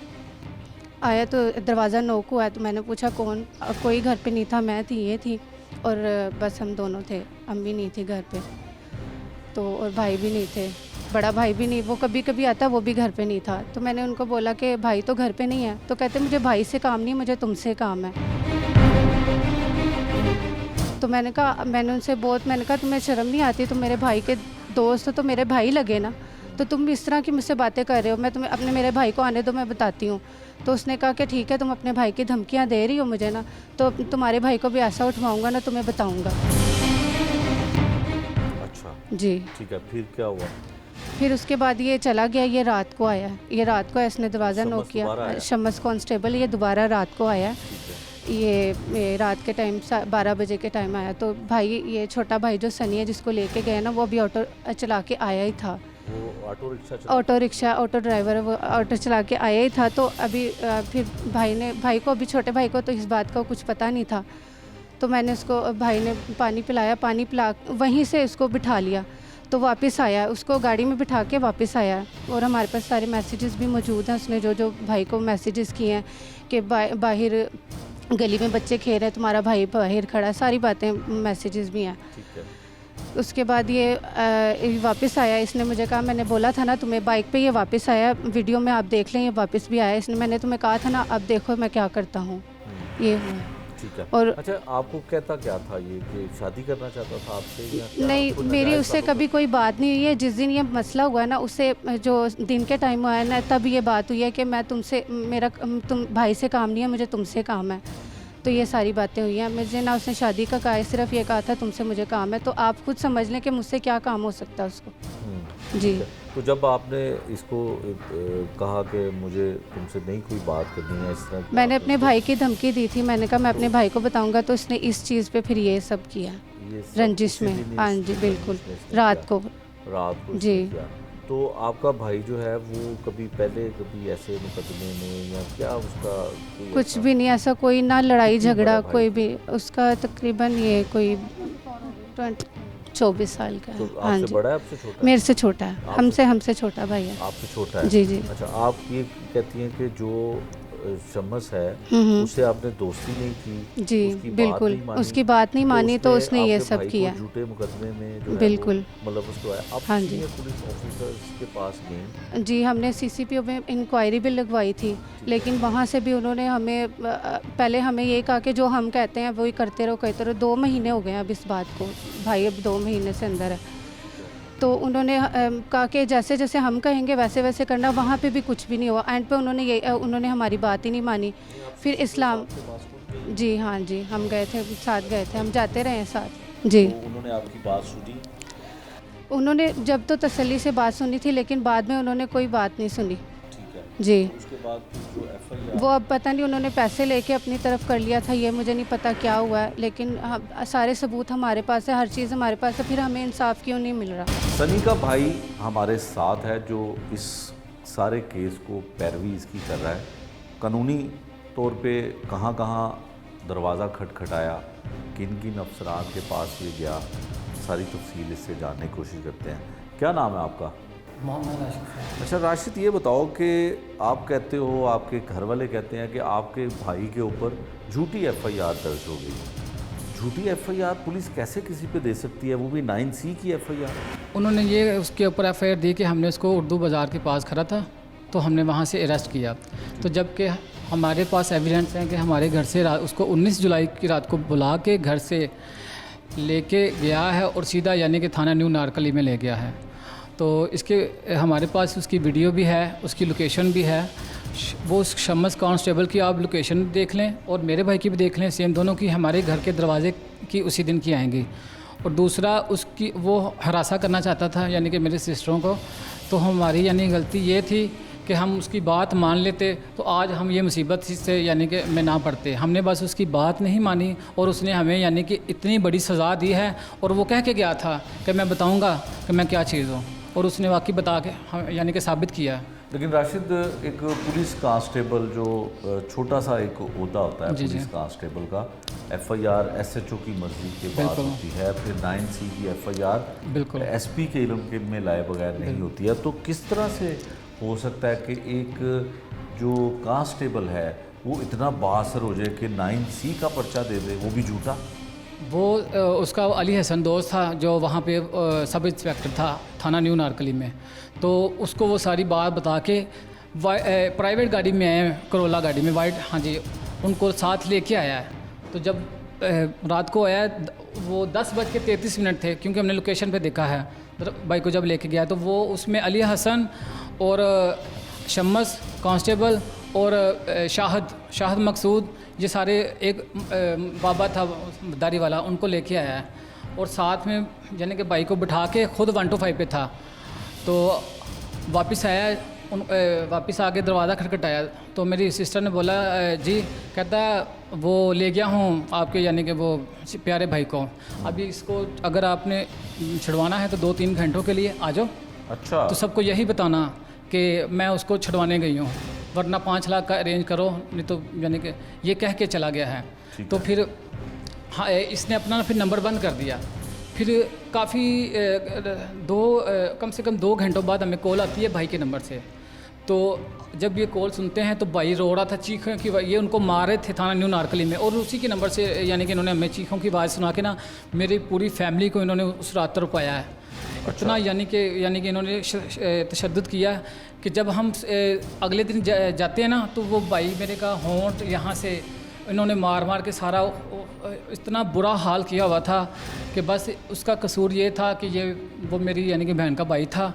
आया। तो दरवाज़ा नॉक हुआ, तो मैंने पूछा कौन, कोई घर पे नहीं था, मैं थी, ये थी, और बस हम दोनों थे, अम्मी नहीं थी घर पे, तो और भाई भी नहीं थे, बड़ा भाई भी नहीं, वो कभी कभी आता, वो भी घर पे नहीं था। तो मैंने उनको बोला कि भाई तो घर पे नहीं है, तो कहते मुझे भाई से काम नहीं, मुझे तुमसे काम है। तो मैंने उनसे मैंने कहा तुम्हें शर्म नहीं आती, तुम मेरे भाई के दोस्त हो, तो मेरे भाई लगे ना, तो तुम इस तरह की मुझसे बातें कर रहे हो, मैं तुम्हें अपने मेरे भाई को आने दो, मैं बताती हूँ। तो उसने कहा कि ठीक है, तुम अपने भाई की धमकियाँ दे रही हो मुझे ना, तो तुम्हारे भाई को भी ऐसा उठवाऊँगा ना, तुम्हें बताऊँगा। अच्छा जी ठीक है, फिर क्या हुआ? फिर उसके बाद ये चला गया, ये रात को आया, ये रात को इसने दरवाज़ा नॉक शम्स दोबारा किया, आया? शम्स कांस्टेबल, ये दोबारा रात को आया, ये रात के टाइम 12 बजे के टाइम आया। तो भाई, ये छोटा भाई जो सनी है जिसको लेके गए ना, वो अभी ऑटो चला के आया ही था, वो ऑटो ड्राइवर है, वो ऑटो चला के आया ही था। तो अभी फिर भाई को अभी छोटे भाई को तो इस बात का कुछ पता नहीं था, तो मैंने उसको, भाई ने पानी पिला वहीं से उसको बिठा लिया, तो वापस आया, उसको गाड़ी में बिठा के वापस आया। और हमारे पास सारे मैसेजेस भी मौजूद हैं, उसने जो भाई को मैसेजेस किए हैं कि बाहर गली में बच्चे खेल रहे हैं, तुम्हारा भाई बाहर खड़ा है, सारी बातें मैसेजेस भी हैं। उसके बाद ये वापस आया, इसने मुझे कहा, मैंने बोला था ना तुम्हें, बाइक पे ये वापस आया, वीडियो में आप देख लें, ये वापस भी आया, इसने, मैंने तुम्हें कहा था ना, अब देखो मैं क्या करता हूँ, ये हुआ। ठीक है। और अच्छा, आपको कहता क्या था ये, कि शादी करना चाहता था आपसे या क्या? नहीं, आपको मेरी नाजायज़ उससे बातों कभी कोई बात नहीं हुई है। जिस दिन ये मसला हुआ ना, उससे जो दिन के टाइम हुआ है ना, तब ये बात हुई है कि मैं तुमसे, तुम भाई से काम नहीं है, मुझे तुमसे काम है। तो ये सारी बातें हुई हैं, मुझे ना उसने शादी का कहा है, सिर्फ ये कहा था तुमसे मुझे काम है। तो आप खुद समझ लें कि मुझसे क्या काम हो सकता है उसको। जी। तो जब आपने इसको कहा कि मुझे तुमसे नहीं कोई बात करनी है, इस तरह की मैंने बात अपने भाई की धमकी दी थी, मैंने कहा मैं अपने भाई को बताऊंगा, तो उसने इस चीज़ पे फिर ये सब किया, ये सब रंजिश उसी में। दिन ही हाँ इस जी, बिल्कुल, रंजिश में इसने रात किया। को। इसने जी। किया। तो आपका भाई जो है वो कभी पहले कभी ऐसे मुकदमे में या क्या उसका कोई कुछ ऐसा- भी नहीं, ऐसा कोई ना लड़ाई कितनी झगड़ा, बड़ा भाई कोई भी। उसका तकरीबन ये कोई 24 साल का है। तो हाँ आपसे जी, बड़ा है, आपसे छोटा है? मेरे से छोटा है, आपसे- हमसे छोटा भाई है। आपसे छोटा है? जी जी। अच्छा, आप ये कहती हैं कि जो शम्स है उससे आपने दोस्ती नहीं की? जी, उसकी बात बिल्कुल, नहीं मानी, उसकी बात नहीं मानी, तो उसने ये आपके सब भाई को किया। झूठे मुकदमे में जो है बिल्कुल। वो, मतलब उसको है। अब हाँ जी। सीनियर पुलिस ऑफिसर्स के पास गए? जी, हमने CCPO में इंक्वायरी भी लगवाई थी, लेकिन वहाँ से भी उन्होंने हमें पहले हमें ये कहा कि जो हम कहते हैं वही करते रहो। 2 महीने हो गए हैं अब इस बात को, भाई अब 2 महीने से अंदर है। तो उन्होंने कहा कि जैसे जैसे हम कहेंगे वैसे वैसे करना, वहाँ पे भी कुछ भी नहीं हुआ। एंड पे उन्होंने हमारी बात ही नहीं मानी। फिर इस्लाम, जी हाँ जी, हम गए थे, साथ गए थे, हम जाते रहे हैं साथ। जी, तो उन्होंने आपकी बात सुनी? उन्होंने जब तो तसल्ली से बात सुनी थी, लेकिन बाद में उन्होंने कोई बात नहीं सुनी। ठीक है। जी, उसके बाद फिर जो FIR वो अब पता नहीं, उन्होंने पैसे लेके अपनी तरफ कर लिया था, ये मुझे नहीं पता क्या हुआ है, लेकिन सारे सबूत हमारे पास है, हर चीज़ हमारे पास है, फिर हमें इंसाफ क्यों नहीं मिल रहा। सनी का भाई हमारे साथ है जो इस सारे केस को पैरवी इसकी कर रहा है। कानूनी तौर पे कहाँ कहाँ दरवाज़ा खटखटाया, किन किन अफसरान के पास ये गया, सारी तफसील इससे जानने की कोशिश करते हैं। क्या नाम है आपका? मोहम्मद राशिद। अच्छा राशिद, ये बताओ कि आप कहते हो, आपके घर वाले कहते हैं कि आपके भाई के ऊपर झूठी FIR दर्ज हो गई। झूठी FIR पुलिस कैसे किसी पे दे सकती है, वो भी 9C की FIR? उन्होंने ये उसके ऊपर FIR दी कि हमने उसको उर्दू बाज़ार के पास खड़ा था, तो हमने वहाँ से अरेस्ट किया। तो जबकि हमारे पास एविडेंस है कि हमारे घर से उसको 19 जुलाई की रात को बुला के घर से लेके गया है और सीधा यानी कि थाना न्यू नारकली में ले गया है। तो इसके हमारे पास उसकी वीडियो भी है, उसकी लोकेशन भी है। वो शम्स कांस्टेबल की आप लोकेशन देख लें और मेरे भाई की भी देख लें, सेम दोनों की हमारे घर के दरवाजे की उसी दिन की आएंगी। और दूसरा उसकी वो हरासा करना चाहता था यानी कि मेरे सिस्टरों को। तो हमारी यानी गलती ये थी कि हम उसकी बात मान लेते तो आज हम ये मुसीबत से यानी कि में ना पड़ते। हमने बस उसकी बात नहीं मानी और उसने हमें यानी कि इतनी बड़ी सज़ा दी है। और वो कह के गया था कि मैं बताऊंगा कि मैं क्या चीज़ हूँ, और उसने वाकई बता के यानी कि साबित किया। लेकिन राशिद, एक पुलिस कांस्टेबल जो छोटा सा एक ओहदा होता है पुलिस कांस्टेबल का, FIR SHO की मर्जी के बाद होती है, फिर 9C की FIR बिल्कुल SP के इल्म के में लाए बगैर नहीं होती है। तो किस तरह से हो सकता है कि एक जो कांस्टेबल है वो इतना बाअसर हो जाए कि 9C का पर्चा दे दे, वो भी झूठा? वो उसका अली हसन दोस्त था जो वहाँ पे सब इंस्पेक्टर था थाना न्यू नारकली में। तो उसको वो सारी बात बता के प्राइवेट गाड़ी में आए, करोला गाड़ी में वाइट, हाँ जी, उनको साथ लेके आया है। तो जब रात को आया वो 10:33 थे, क्योंकि हमने लोकेशन पे देखा है बाइक को जब लेके गया। तो वो उसमें अली हसन और शम्मस कांस्टेबल और शाहद मकसूद, ये सारे एक बाबा था दाढ़ी वाला, उनको लेके आया है। और साथ में यानी कि बाइक को बिठा के खुद 125 पे था। तो वापस आया, वापस आके दरवाज़ा खटखटाया तो मेरी सिस्टर ने बोला जी, कहता वो ले गया हूँ आपके यानी कि वो प्यारे भाई को, अभी इसको अगर आपने छुड़वाना है तो 2-3 घंटों के लिए आ जाओ। अच्छा। तो सबको यही बताना कि मैं उसको छुड़वाने गई हूँ, वरना 5 लाख का अरेंज करो, नहीं तो यानी कि ये कह के चला गया है। तो फिर हाँ, इसने अपना फिर नंबर बंद कर दिया। फिर काफ़ी कम से कम 2 घंटों बाद हमें कॉल आती है भाई के नंबर से। तो जब ये कॉल सुनते हैं तो भाई रो रहा था, चीखों की, ये उनको मारे थे थाना न्यू नारकली में, और उसी के नंबर से यानी कि इन्होंने हमें चीखों की आवाज़ सुना के ना मेरी पूरी फैमिली को इन्होंने उस रात रुपया है। इतना यानी कि इन्होंने तशद्दुद किया कि जब हम अगले दिन जाते हैं ना तो वो भाई मेरे का होंठ यहाँ से इन्होंने मार मार के सारा इतना बुरा हाल किया हुआ था कि बस उसका कसूर ये था कि ये वो मेरी यानी कि बहन का भाई था,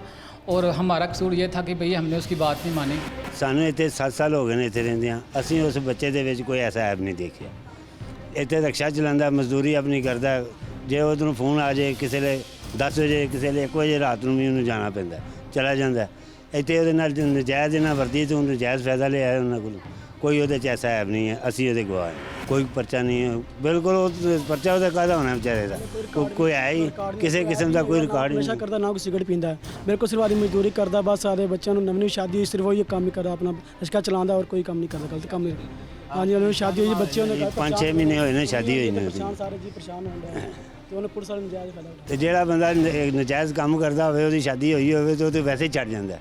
और हमारा कसूर ये था कि भई हमने उसकी बात नहीं मानी। ਸਾਨੂੰ ਇੱਥੇ 7 ਸਾਲ ਹੋ ਗਏ ਨੇ ਇੱਥੇ ਰਹਿੰਦਿਆਂ, ਅਸੀਂ ਉਸ ਬੱਚੇ ਦੇ ਵਿੱਚ ਕੋਈ ਐਸਾ ਐਬ ਨਹੀਂ ਦੇਖਿਆ। ਇੱਥੇ ਰਿਕਸ਼ਾ ਚਲਾਉਂਦਾ, ਮਜ਼ਦੂਰੀ ਆਪਣੀ ਕਰਦਾ, ਜੇ ਉਧਰੋਂ ਫੋਨ ਆ ਜਾਏ ਕਿਸੇ ਵੇਲੇ 10 ਵਜੇ ਕਿਸੇ ਵੇਲੇ 1 ਵਜੇ ਰਾਤ ਨੂੰ ਵੀ ਉਹਨੂੰ ਜਾਣਾ ਪੈਂਦਾ, ਚਲਾ ਜਾਂਦਾ। ਇੱਥੇ ਉਹਦੇ ਨਾਲ ਨਜਾਇਜ਼ ਇਹਨਾਂ ਵਰਦੀ ਤੋਂ ਨਜਾਇਜ਼ ਫਾਇਦਾ ਲਿਆ ਉਹਨਾਂ ਕੋਲ, ਕੋਈ ਉਹਦੇ 'ਚ ਐਸਾ ਐਬ ਨਹੀਂ ਹੈ, ਅਸੀਂ ਉਹਦੇ ਗਵਾਹ ਹਾਂ। ਕੋਈ ਪਰਚਾ ਨਹੀਂ ਹੈ, ਬਿਲਕੁਲ ਉਹ ਪਰਚਾ ਉਹਦਾ ਕਾਹਦਾ ਹੋਣਾ ਵਿਚਾਰੇ ਦਾ, ਕੋਈ ਹੈ ਹੀ ਕਿਸੇ ਕਿਸਮ ਦਾ ਕੋਈ ਰਿਕਾਰਡ ਨਸ਼ਾ ਕਰਦਾ, ਨਾ ਕੋਈ ਸਿਗਰਟ ਪੀਂਦਾ, ਬਿਲਕੁਲ ਸਿਰਫ ਆਦੀ ਮਜ਼ਦੂਰੀ ਕਰਦਾ। ਬਸ ਸਾਰੇ ਬੱਚਿਆਂ ਨੂੰ ਨਵੀਂ ਸ਼ਾਦੀ ਹੋਈ, ਸਿਰਫ ਉਹ ਹੀ ਕੰਮ ਹੀ ਕਰਦਾ, ਆਪਣਾ ਰਿਕਸ਼ਾ ਚਲਾਉਂਦਾ, ਔਰ ਕੋਈ ਕੰਮ ਨਹੀਂ ਕਰਦਾ, ਗਲਤ ਕੰਮ ਨਹੀਂ। ਹਾਂਜੀ, ਉਹਨਾਂ ਨੂੰ ਸ਼ਾਦੀ ਹੋਈ, ਬੱਚੇ ਉਹਨੇ 5-6 ਮਹੀਨੇ ਹੋਏ ਨੇ ਸ਼ਾਦੀ ਹੋਈ ਨੇ। ਸਾਰੇ ਜੀ ਪਰੇਸ਼ਾਨ ਹੋਣ ਡਿਆ ਤੇ ਉਹਨੇ ਪੁਲਿਸ ਵਾਲੇ ਨਜਾਇਜ਼ ਫਾਇਦਾ ਤੇ ਜਿਹੜਾ ਬੰਦਾ ਨਜਾਇਜ਼ ਕੰਮ ਕਰਦਾ ਹੋਵੇ, ਉਹਦੀ ਸ਼ਾਦੀ ਹੋਈ ਹੋਵੇ ਤੇ ਉਹ ਤੇ ਵੈਸੇ ਹੀ ਛੱਡ ਜਾਂਦਾ,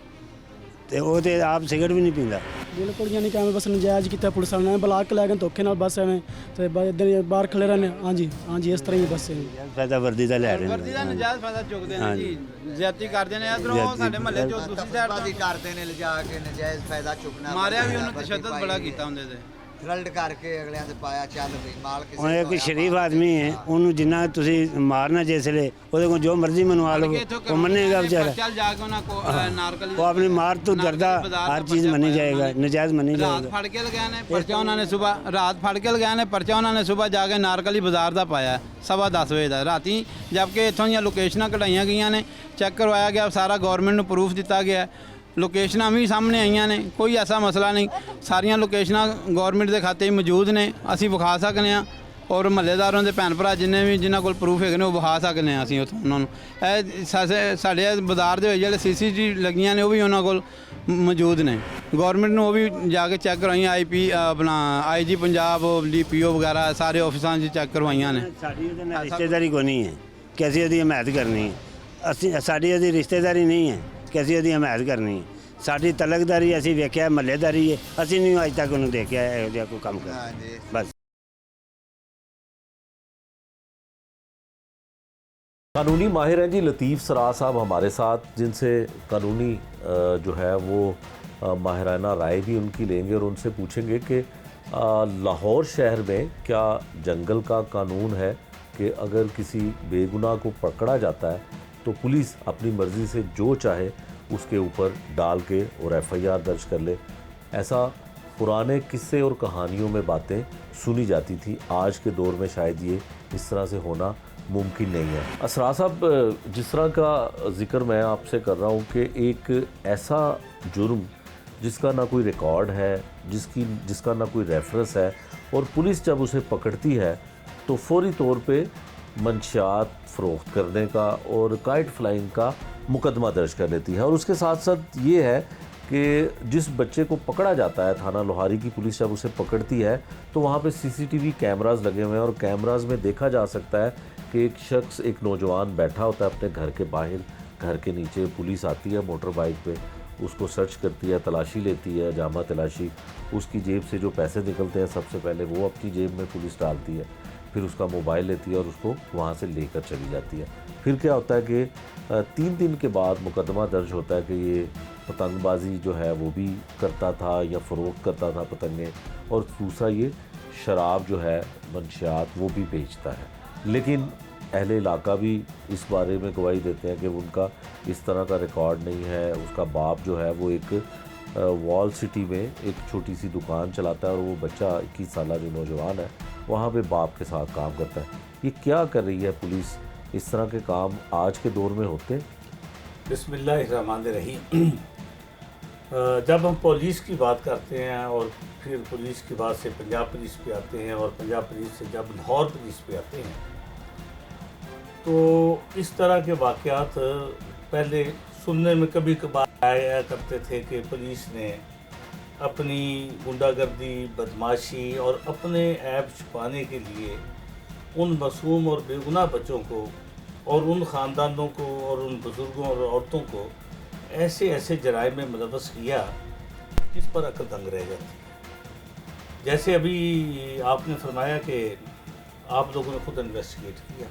ਤੇ ਉਹ ਤੇ ਆਪ ਸਿਗਰਟ ਵੀ ਨਹੀਂ ਪੀਂਦਾ। ਬਿਲਕੁਲ ਯਾਨੀ ਕਿ ਐਵੇਂ ਬਸ ਨਜਾਇਜ਼ ਕੀਤਾ ਪੁਲਿਸ ਵਾਲਿਆਂ ਨੇ, ਬੁਲਾ ਕੇ ਲੈ ਗਏ ਧੋਖੇ ਨਾਲ, ਬਸ ਐਵੇਂ ਤੇ ਇੱਧਰ ਬਾਹਰ ਖੜੇ ਰਹਿੰਦੇ। ਹਾਂਜੀ ਹਾਂਜੀ, ਇਸ ਤਰ੍ਹਾਂ ਹੀ ਬਸ ਫਾਇਦਾ ਵਰਦੀ ਦਾ ਲੈ ਰਹੇ ਨੇ, ਵਰਦੀ ਦਾ ਨਜਾਇਜ਼ ਫਾਇਦਾ ਚੁੱਕਦੇ ਨੇ ਜੀ, ਜ਼ਿਆਦਤੀ ਕਰਦੇ ਨੇ। ਇਧਰੋਂ ਸਾਡੇ ਮਹੱਲੇ ਚੋਂ ਦੂਸਰੀ ਸਾਈਡ ਤੋਂ ਕਰਦੇ ਨੇ, ਲਿਜਾ ਕੇ ਨਜਾਇਜ਼ ਫਾਇਦਾ ਚੁੱਕਣਾ, ਮਾਰਿਆ ਵੀ ਉਹਨੂੰ, ਤਸ਼ੱਦਦ ਬੜਾ ਕੀਤਾ ਹੁੰਦੇ ਤੇ, ਥ੍ਰਲਡ ਕਰਕੇ ਅਗਲਿਆਂ ਦੇ ਪਾਇਆ, ਚੱਲ ਵੀ ਮਾਲ ਕਿਸੇ ਹੁਣ ਇੱਕ ਸ਼ਰੀਫ ਆਦਮੀ ਹੈ, ਉਹਨੂੰ ਜਿੰਨਾ ਤੁਸੀਂ ਮਾਰਨਾ ਜਿਸ ਵੇਲੇ ਉਹਦੇ ਕੋਲ ਜੋ ਮਰਜ਼ੀ ਮਨਵਾ ਲਓ, ਉਹ ਮੰਨੇਗਾ ਵਿਚਾਰਾ। ਚੱਲ ਜਾ ਕੇ ਉਹਨਾਂ ਕੋ ਨਾਰਕਲੀ ਉਹ ਆਪਣੀ ਮਾਰ ਤੋਂ ਡਰਦਾ, ਹਰ ਚੀਜ਼ ਮੰਨੀ ਜਾਏਗਾ, ਨਜਾਇਜ਼ ਮੰਨੀ ਰਾਤ ਜਾਏਗਾ। ਫੜ ਕੇ ਲਗਾਇਆ ਨੇ ਪਰਚਾ ਉਹਨਾਂ ਨੇ, ਸਵੇਰ ਰਾਤ ਫੜ ਕੇ ਲਗਾਇਆ ਨੇ ਪਰਚਾ ਉਹਨਾਂ ਨੇ, ਸਵੇਰ ਜਾ ਕੇ ਨਾਰਕਲੀ ਬਾਜ਼ਾਰ ਦਾ ਪਾਇਆ 10:15 ਵਜੇ ਦਾ ਰਾਤੀ, ਜਦਕਿ ਇੱਥੋਂ ਦੀਆਂ ਲੋਕੇਸ਼ਨਾਂ ਕਢਾਈਆਂ ਗਈਆਂ ਨੇ, ਚੈੱਕ ਕਰਵਾਇਆ ਗਿਆ, ਸਾਰਾ ਗਵਰਨਮੈਂਟ ਨੂੰ ਪ੍ਰੂਫ ਦਿੱਤਾ ਗਿਆ, ਲੋਕੇਸ਼ਨਾਂ ਵੀ ਸਾਹਮਣੇ ਆਈਆਂ ਨੇ, ਕੋਈ ਐਸਾ ਮਸਲਾ ਨਹੀਂ। ਸਾਰੀਆਂ ਲੋਕੇਸ਼ਨਾਂ ਗਵਰਨਮੈਂਟ ਦੇ ਖਾਤੇ 'ਚ ਮੌਜੂਦ ਨੇ, ਅਸੀਂ ਵਿਖਾ ਸਕਦੇ ਹਾਂ, ਔਰ ਮਹੱਲੇਦਾਰਾਂ ਦੇ ਭੈਣ ਭਰਾ ਜਿਨ੍ਹਾਂ ਕੋਲ ਪ੍ਰੂਫ ਹੈਗੇ ਨੇ ਉਹ ਵਿਖਾ ਸਕਦੇ ਹਾਂ ਅਸੀਂ ਉੱਥੋਂ ਉਹਨਾਂ ਨੂੰ। ਇਹ ਸਾਡੇ ਬਾਜ਼ਾਰ ਦੇ ਵਿੱਚ ਜਿਹੜੇ CCTV ਲੱਗੀਆਂ ਨੇ ਉਹ ਵੀ ਉਹਨਾਂ ਕੋਲ ਮੌਜੂਦ ਨੇ, ਗਵਰਨਮੈਂਟ ਨੂੰ ਉਹ ਵੀ ਜਾ ਕੇ ਚੈੱਕ ਕਰਵਾਈਆਂ, ਆਪਣਾ IG ਪੰਜਾਬ, DPO ਵਗੈਰਾ ਸਾਰੇ ਆਫਿਸਾਂ 'ਚ ਚੈੱਕ ਕਰਵਾਈਆਂ ਨੇ। ਸਾਡੀ ਉਹਦੇ ਨਾਲ ਰਿਸ਼ਤੇਦਾਰੀ ਕੋਈ ਨਹੀਂ ਹੈ ਕਿ ਅਸੀਂ ਉਹਦੀ ਹਮਾਇਤ ਕਰਨੀ ਹੈ, ਸਾਡੀ ਉਹਦੀ ਰਿਸ਼ਤੇਦਾਰੀ ਨਹੀਂ ਹੈ ਕਿ ਅਸੀਂ ਉਹਦੀ ਹਮਾਇਤ ਕਰਨੀ ਹੈ। ਸਾਡੀ ਤਲਕਦਾਰੀ ਅਸੀਂ ਵੇਖਿਆ, ਮਹੱਲੇਦਾਰੀ ਹੈ, ਅਸੀਂ ਨਹੀਂ ਅੱਜ ਤੱਕ ਉਹਨੂੰ ਦੇਖਿਆ ਇਹੋ ਜਿਹਾ ਕੋਈ ਕੰਮ ਕਰ। ਬਸ कानूनी माहिर हैं जी लतीफ़ सरार साहब हमारे साथ, जिनसे कानूनी जो है वो माहिराना राय भी उनकी लेंगे और उनसे पूछेंगे कि लाहौर शहर में क्या जंगल का कानून है कि अगर किसी बेगुनाह को पकड़ा जाता है तो पुलिस अपनी मर्ज़ी से जो चाहे उसके ऊपर डाल के और FIR दर्ज कर ले। ऐसा पुराने किस्से और कहानियों में बातें सुनी जाती थी, आज के दौर में शायद ये इस तरह से होना मुमकिन नहीं है। असरार साहब, जिस तरह का जिक्र मैं आपसे कर रहा हूँ कि एक ऐसा जुर्म जिसका ना कोई रिकॉर्ड है, जिसका ना कोई रेफरेंस है, और पुलिस जब उसे पकड़ती है तो फौरी तौर पे मंशियात फ़रोख्त करने का और काइट फ्लाइंग का मुकदमा दर्ज कर लेती है। और उसके साथ साथ ये है कि जिस बच्चे को पकड़ा जाता है, थाना लोहारी की पुलिस जब उसे पकड़ती है तो वहाँ पे CCTV कैमरास लगे हुए हैं और कैमरास में देखा जा सकता है कि एक शख्स, एक नौजवान बैठा होता है अपने घर के बाहर, घर के नीचे। पुलिस आती है मोटर बाइक पे, उसको सर्च करती है, तलाशी लेती है, जामा तलाशी। उसकी जेब से जो पैसे निकलते हैं सबसे पहले वो अपनी जेब में पुलिस डालती है, फिर उसका मोबाइल लेती है और उसको वहाँ से लेकर चली जाती है। फिर क्या होता है कि 3 दिन के बाद मुकदमा दर्ज होता है कि ये पतंगबाजी जो है वो भी करता था या फ़रोख्त करता था पतंगें, और दूसरा ये शराब जो है, मंशियात, वो भी बेचता है। लेकिन अहले इलाका भी इस बारे में गवाही देते हैं कि उनका इस तरह का रिकॉर्ड नहीं है। उसका बाप जो है वो एक वॉल सिटी में एक छोटी सी दुकान चलाता है और वो बच्चा 21 साल जो नौजवान है वहाँ पे बाप के साथ काम करता है। ये क्या कर रही है पुलिस? इस तरह के काम आज के दौर में होते हैं? बिस्मिल्लाहिर्रहमानिर्रहीम। जब हम पुलिस की बात करते हैं और फिर पुलिस की बात से पंजाब पुलिस पे आते हैं और पंजाब पुलिस से जब लाहौर पुलिस पे आते हैं तो इस तरह के वाक़यात पहले सुनने में कभी कभार आया करते थे कि पुलिस ने अपनी गुंडागर्दी, बदमाशी और अपने ऐब छुपाने के लिए उन मासूम और बेगुनाह बच्चों को और उन ख़ानदानों को और उन बुज़ुर्गों और औरतों को ऐसे ऐसे जराइम में मुलव्वस किया जिस पर अक्ल दंग रह जाती है। जैसे अभी आपने फरमाया कि आप लोगों ने खुद इन्वेस्टिगेट किया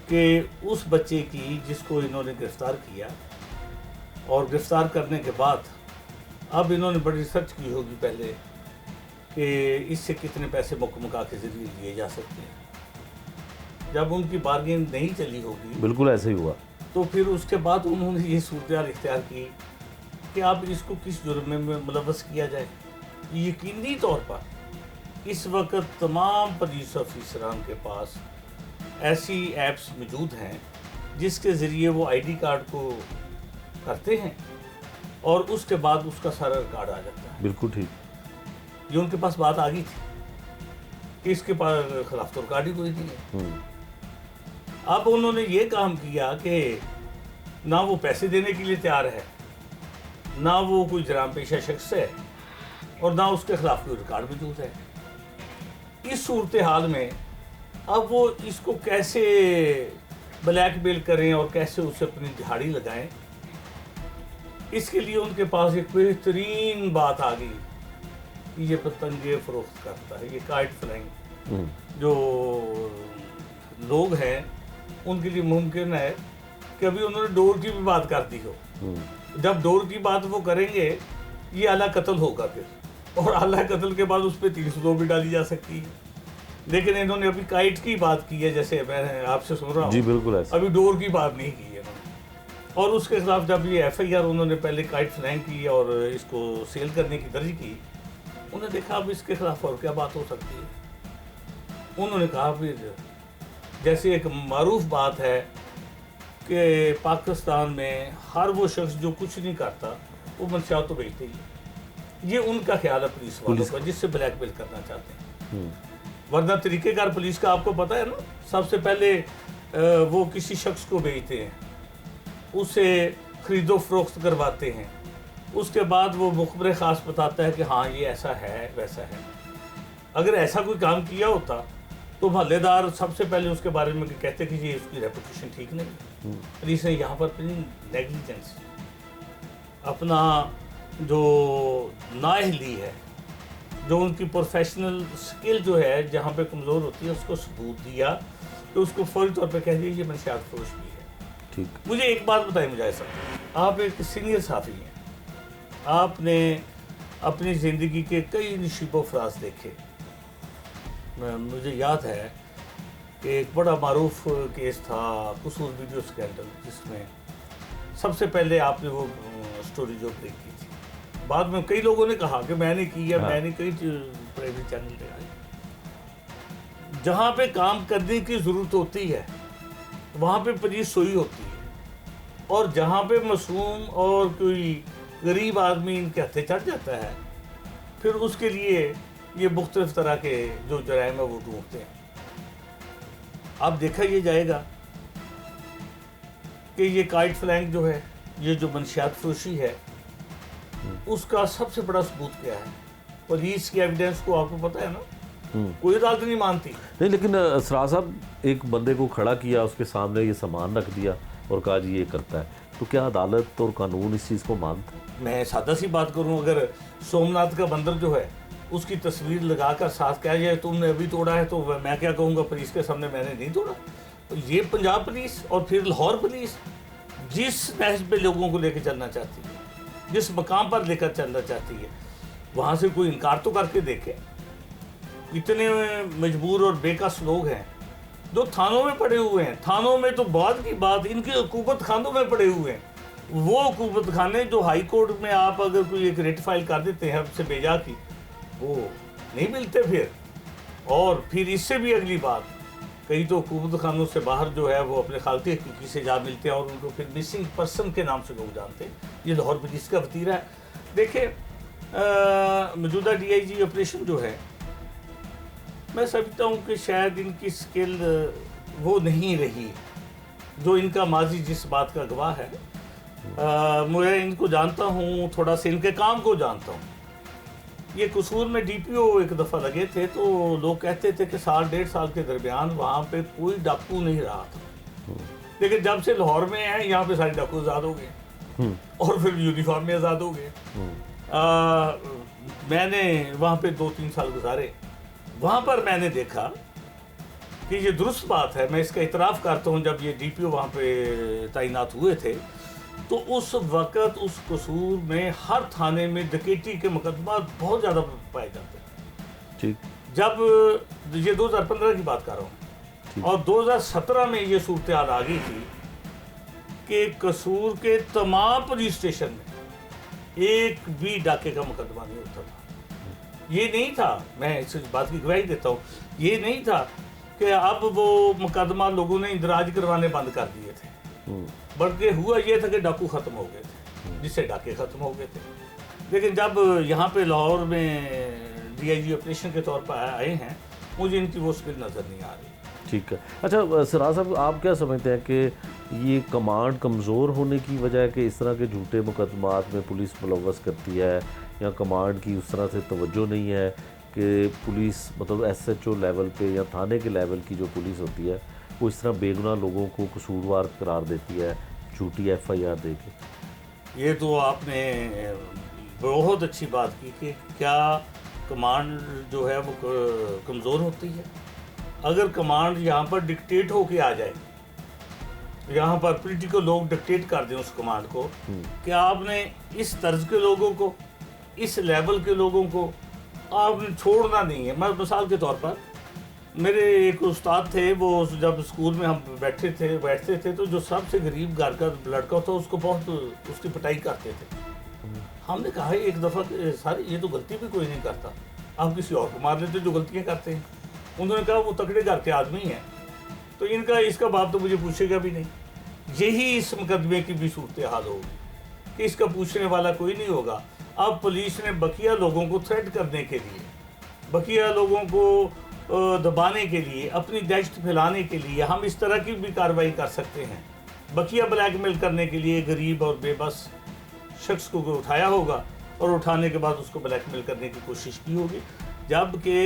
कि उस बच्चे की जिसको इन्होंने गिरफ़्तार किया, और गिरफ़्तार करने के बाद अब इन्होंने बड़ी रिसर्च की होगी पहले कि इससे कितने पैसे मुकम्मका के ज़रिए लिए जा सकते हैं। जब उनकी बार्गेन नहीं चली होगी, बिल्कुल ऐसे ही हुआ, तो फिर उसके बाद उन्होंने ये सूरत इख्तियार की कि अब इसको किस जुर्म में मुलव्वस किया जाए। यकीनी तौर पर इस वक्त तमाम पुलिस ऑफिसरान के पास ऐसी ऐप्स मौजूद हैं जिसके ज़रिए वो ID कार्ड को करते हैं और उसके बाद उसका सारा रिकॉर्ड आ जाता है। बिल्कुल ठीक। ये उनके पास बात आ गई थी कि इसके पास खिलाफ तो रिकॉर्ड ही कोई नहीं है। अब उन्होंने ये काम किया कि ना वो पैसे देने के लिए तैयार है, ना वो कोई जराम पेशा शख्स है, और ना उसके खिलाफ कोई रिकॉर्ड मौजूद है। इस सूरत हाल में अब वो इसको कैसे ब्लैकमेल करें और कैसे उसे अपनी दिहाड़ी लगाएं, इसके लिए उनके पास एक बेहतरीन बात आ गई कि ये पतंगे फ़रोख्त करता है, ये काइट फ्लाइंग। जो लोग हैं उनके लिए मुमकिन है कि अभी उन्होंने डोर की भी बात कर दी हो। जब डोर की बात वो करेंगे, ये आला कत्ल होगा फिर, और आला कत्ल के बाद उस पर 302 भी डाली जा सकती है। लेकिन इन्होंने अभी काइट की बात की है, जैसे मैं आपसे सुन रहा हूँ। जी बिल्कुल ऐसा। अभी डोर की बात नहीं की है इन्होंने। और उसके खिलाफ जब ये FIR उन्होंने पहले काइट फ्लाइंग की और इसको सेल करने की दर्ज की, उन्होंने देखा अब इसके खिलाफ और क्या बात हो सकती है। उन्होंने कहा फिर जैसे एक मारूफ बात है कि पाकिस्तान में हर वो शख्स जो कुछ नहीं करता वो मंशियात तो बेचते ही है। ये उनका ख्याल है पुलिस वालों का, जिससे ब्लैकमेल करना चाहते हैं। वरना तरीक़ेकार पुलिस का आपको पता है ना, सबसे पहले वो किसी शख्स को बेचते हैं, उसे ख़रीदो फरोख्त करवाते हैं, उसके बाद वो मुखबर ख़ास बताता है कि हाँ ये ऐसा है वैसा है। अगर ऐसा कोई काम किया होता तो मोहल्लेदार सबसे पहले उसके बारे में कहते कि ये उसकी रेपुटेशन ठीक नहीं। पुलिस ने यहाँ पर अपनी नेग्लिजेंस, अपना जो नाअहली है, जो उनकी प्रोफेशनल स्किल जो है जहाँ पे कमज़ोर होती है, उसको सबूत दिया, तो उसको फौरी तौर पे कह दिया ये मंशियात फरोश भी है। ठीक। मुझे एक बात बताइए मुजाहिद साहब, आप एक सीनियर सहाफ़ी हैं, आपने अपनी ज़िंदगी के कई नशीबो फराज देखे। मुझे याद है कि एक बड़ा मारूफ केस था कसूर वीडियो स्कैंडल, जिसमें सबसे पहले आपने वो स्टोरी जो ब्रेक की थी। बाद में कई लोगों ने कहा कि मैंने की है, मैंने कई प्राइवेट चैनल पे आए। जहाँ पे काम करने की ज़रूरत होती है वहाँ पे पुलिस सोई होती है, और जहाँ पे मासूम और कोई गरीब आदमी इनके हत्थे चढ़ जाता है, फिर उसके लिए ये मुख्तलिफ तरह के जो जराइम है वो ढूंढते हैं। अब देखा ये जाएगा कि ये काइट फ्लैंग जो है, ये जो मनशियात फरोशी है, उसका सबसे बड़ा सबूत क्या है? पुलिस की एविडेंस को आपको पता है ना, कोई अदालत नहीं मानती। नहीं, लेकिन सरार साहब एक बंदे को खड़ा किया, उसके सामने ये सामान रख दिया और कहा जी ये करता है, तो क्या अदालत और कानून इस चीज़ को मानता है? मैं सादा सी बात करूं, अगर सोमनाथ का बंदर जो है उसकी तस्वीर लगाकर साथ कहा जाए तुमने अभी तोड़ा है, तो मैं क्या कहूँगा पुलिस के सामने मैंने नहीं तोड़ा। तो ये पंजाब पुलिस और फिर लाहौर पुलिस जिस नहज पे लोगों को लेकर चलना चाहती है, जिस मकाम पर लेकर चलना चाहती है, वहाँ से कोई इनकार तो करके देखे। इतने मजबूर और बेकस लोग हैं जो थानों में पड़े हुए हैं, थानों में तो बाद की बात, इनके हुकूमत खानों में पड़े हुए हैं। वो हुकूमत खाने जो हाई कोर्ट में आप अगर कोई एक रेट फाइल कर देते हैं आपसे बेजा की, वो नहीं मिलते फिर। और फिर इससे भी अगली बात, कई तो हुकूमत खानों से बाहर जो है वो अपने खालती हकीकी से जा मिलते हैं और उनको फिर मिसिंग पर्सन के नाम से लोग जानते हैं। ये लाहौर पुलिस का वतीरा है। देखिए मौजूदा DIG ऑपरेशन जो है, मैं समझता हूँ कि शायद इनकी स्किल वो नहीं रही जो इनका माजी जिस बात का गवाह है। मैं इनको जानता हूँ, थोड़ा सा इनके काम को जानता हूँ। ये कसूर में DPO एक दफ़ा लगे थे तो लोग कहते थे कि 1.5 साल के दरमियान वहाँ पे कोई डाकू नहीं रहा था, लेकिन जब से लाहौर में है यहाँ पे सारे डाकू आज़ाद हो गए और फिर यूनिफॉर्म में आज़ाद हो गए। मैंने वहाँ पे 2-3 साल गुजारे, वहाँ पर मैंने देखा कि ये दुरुस्त बात है, मैं इसका इतराफ़ करता हूँ। जब ये DPO वहाँ पे तैनात हुए थे तो उस वक़्त उस कसूर में हर थाने में डकैती के मुकदमा बहुत ज़्यादा पाए जाते हैं। ठीक। जब ये 2015 की बात कर रहा हूँ, और 2017 में ये सूरत हाल आ गई थी कि कसूर के तमाम पुलिस स्टेशन में एक भी डाके का मुकदमा नहीं होता था। ये नहीं था, मैं इस बात की गवाही देता हूँ, ये नहीं था कि अब वो मुकदमा लोगों ने इंदराज करवाने बंद कर दिए थे, बल्कि हुआ ये था कि डाकू ख़त्म हो गए थे, जिससे डाके ख़त्म हो गए थे। लेकिन जब यहाँ पे लाहौर में DIG ऑपरेशन के तौर पर आए हैं, मुझे इनकी वो स्किल नज़र नहीं आ रही। ठीक है। अच्छा सरार साहब, आप क्या समझते हैं कि ये कमांड कमज़ोर होने की वजह है कि इस तरह के झूठे मुकदमात में पुलिस मुलव्वस करती है, या कमांड की उस तरह से तवज्जो नहीं है कि पुलिस मतलब SHO लेवल पे या थाने के लेवल की जो पुलिस होती है वो इस तरह बेगुनाह लोगों को कसूरवार करार देती है झूठी FIR दे के? ये तो आपने बहुत अच्छी बात की कि क्या कमांड जो है वो कमज़ोर होती है। अगर कमांड यहाँ पर डिक्टेट होके आ जाए, यहाँ पर पॉलिटिकल लोग डिक्टेट कर दें उस कमांड को कि आपने इस तर्ज के लोगों को, इस लेवल के लोगों को आपने छोड़ना नहीं है। मैं मिसाल के तौर पर, मेरे एक उस्ताद थे, वो जब स्कूल में हम बैठते थे तो जो सबसे गरीब घर का लड़का था उसको बहुत उसकी पिटाई करते थे। हमने कहा एक दफ़ा सारे ये तो गलती भी कोई नहीं करता, आप किसी और को मार लेते जो गलतियाँ करते हैं। उन्होंने कहा वो तकड़े घर के आदमी हैं तो इसका बाप तो मुझे पूछेगा भी नहीं। यही इस मुकदमे की भी सूरत हाल होगी कि इसका पूछने वाला कोई नहीं होगा। अब पुलिस ने बकिया लोगों को थ्रेट करने के लिए, बकिया लोगों को दबाने के लिए, अपनी दहशत फैलाने के लिए हम इस तरह की भी कार्रवाई कर सकते हैं। बकिया ब्लैकमेल करने के लिए गरीब और बेबस शख्स को उठाया होगा और उठाने के बाद उसको ब्लैकमेल करने की कोशिश की होगी। जबकि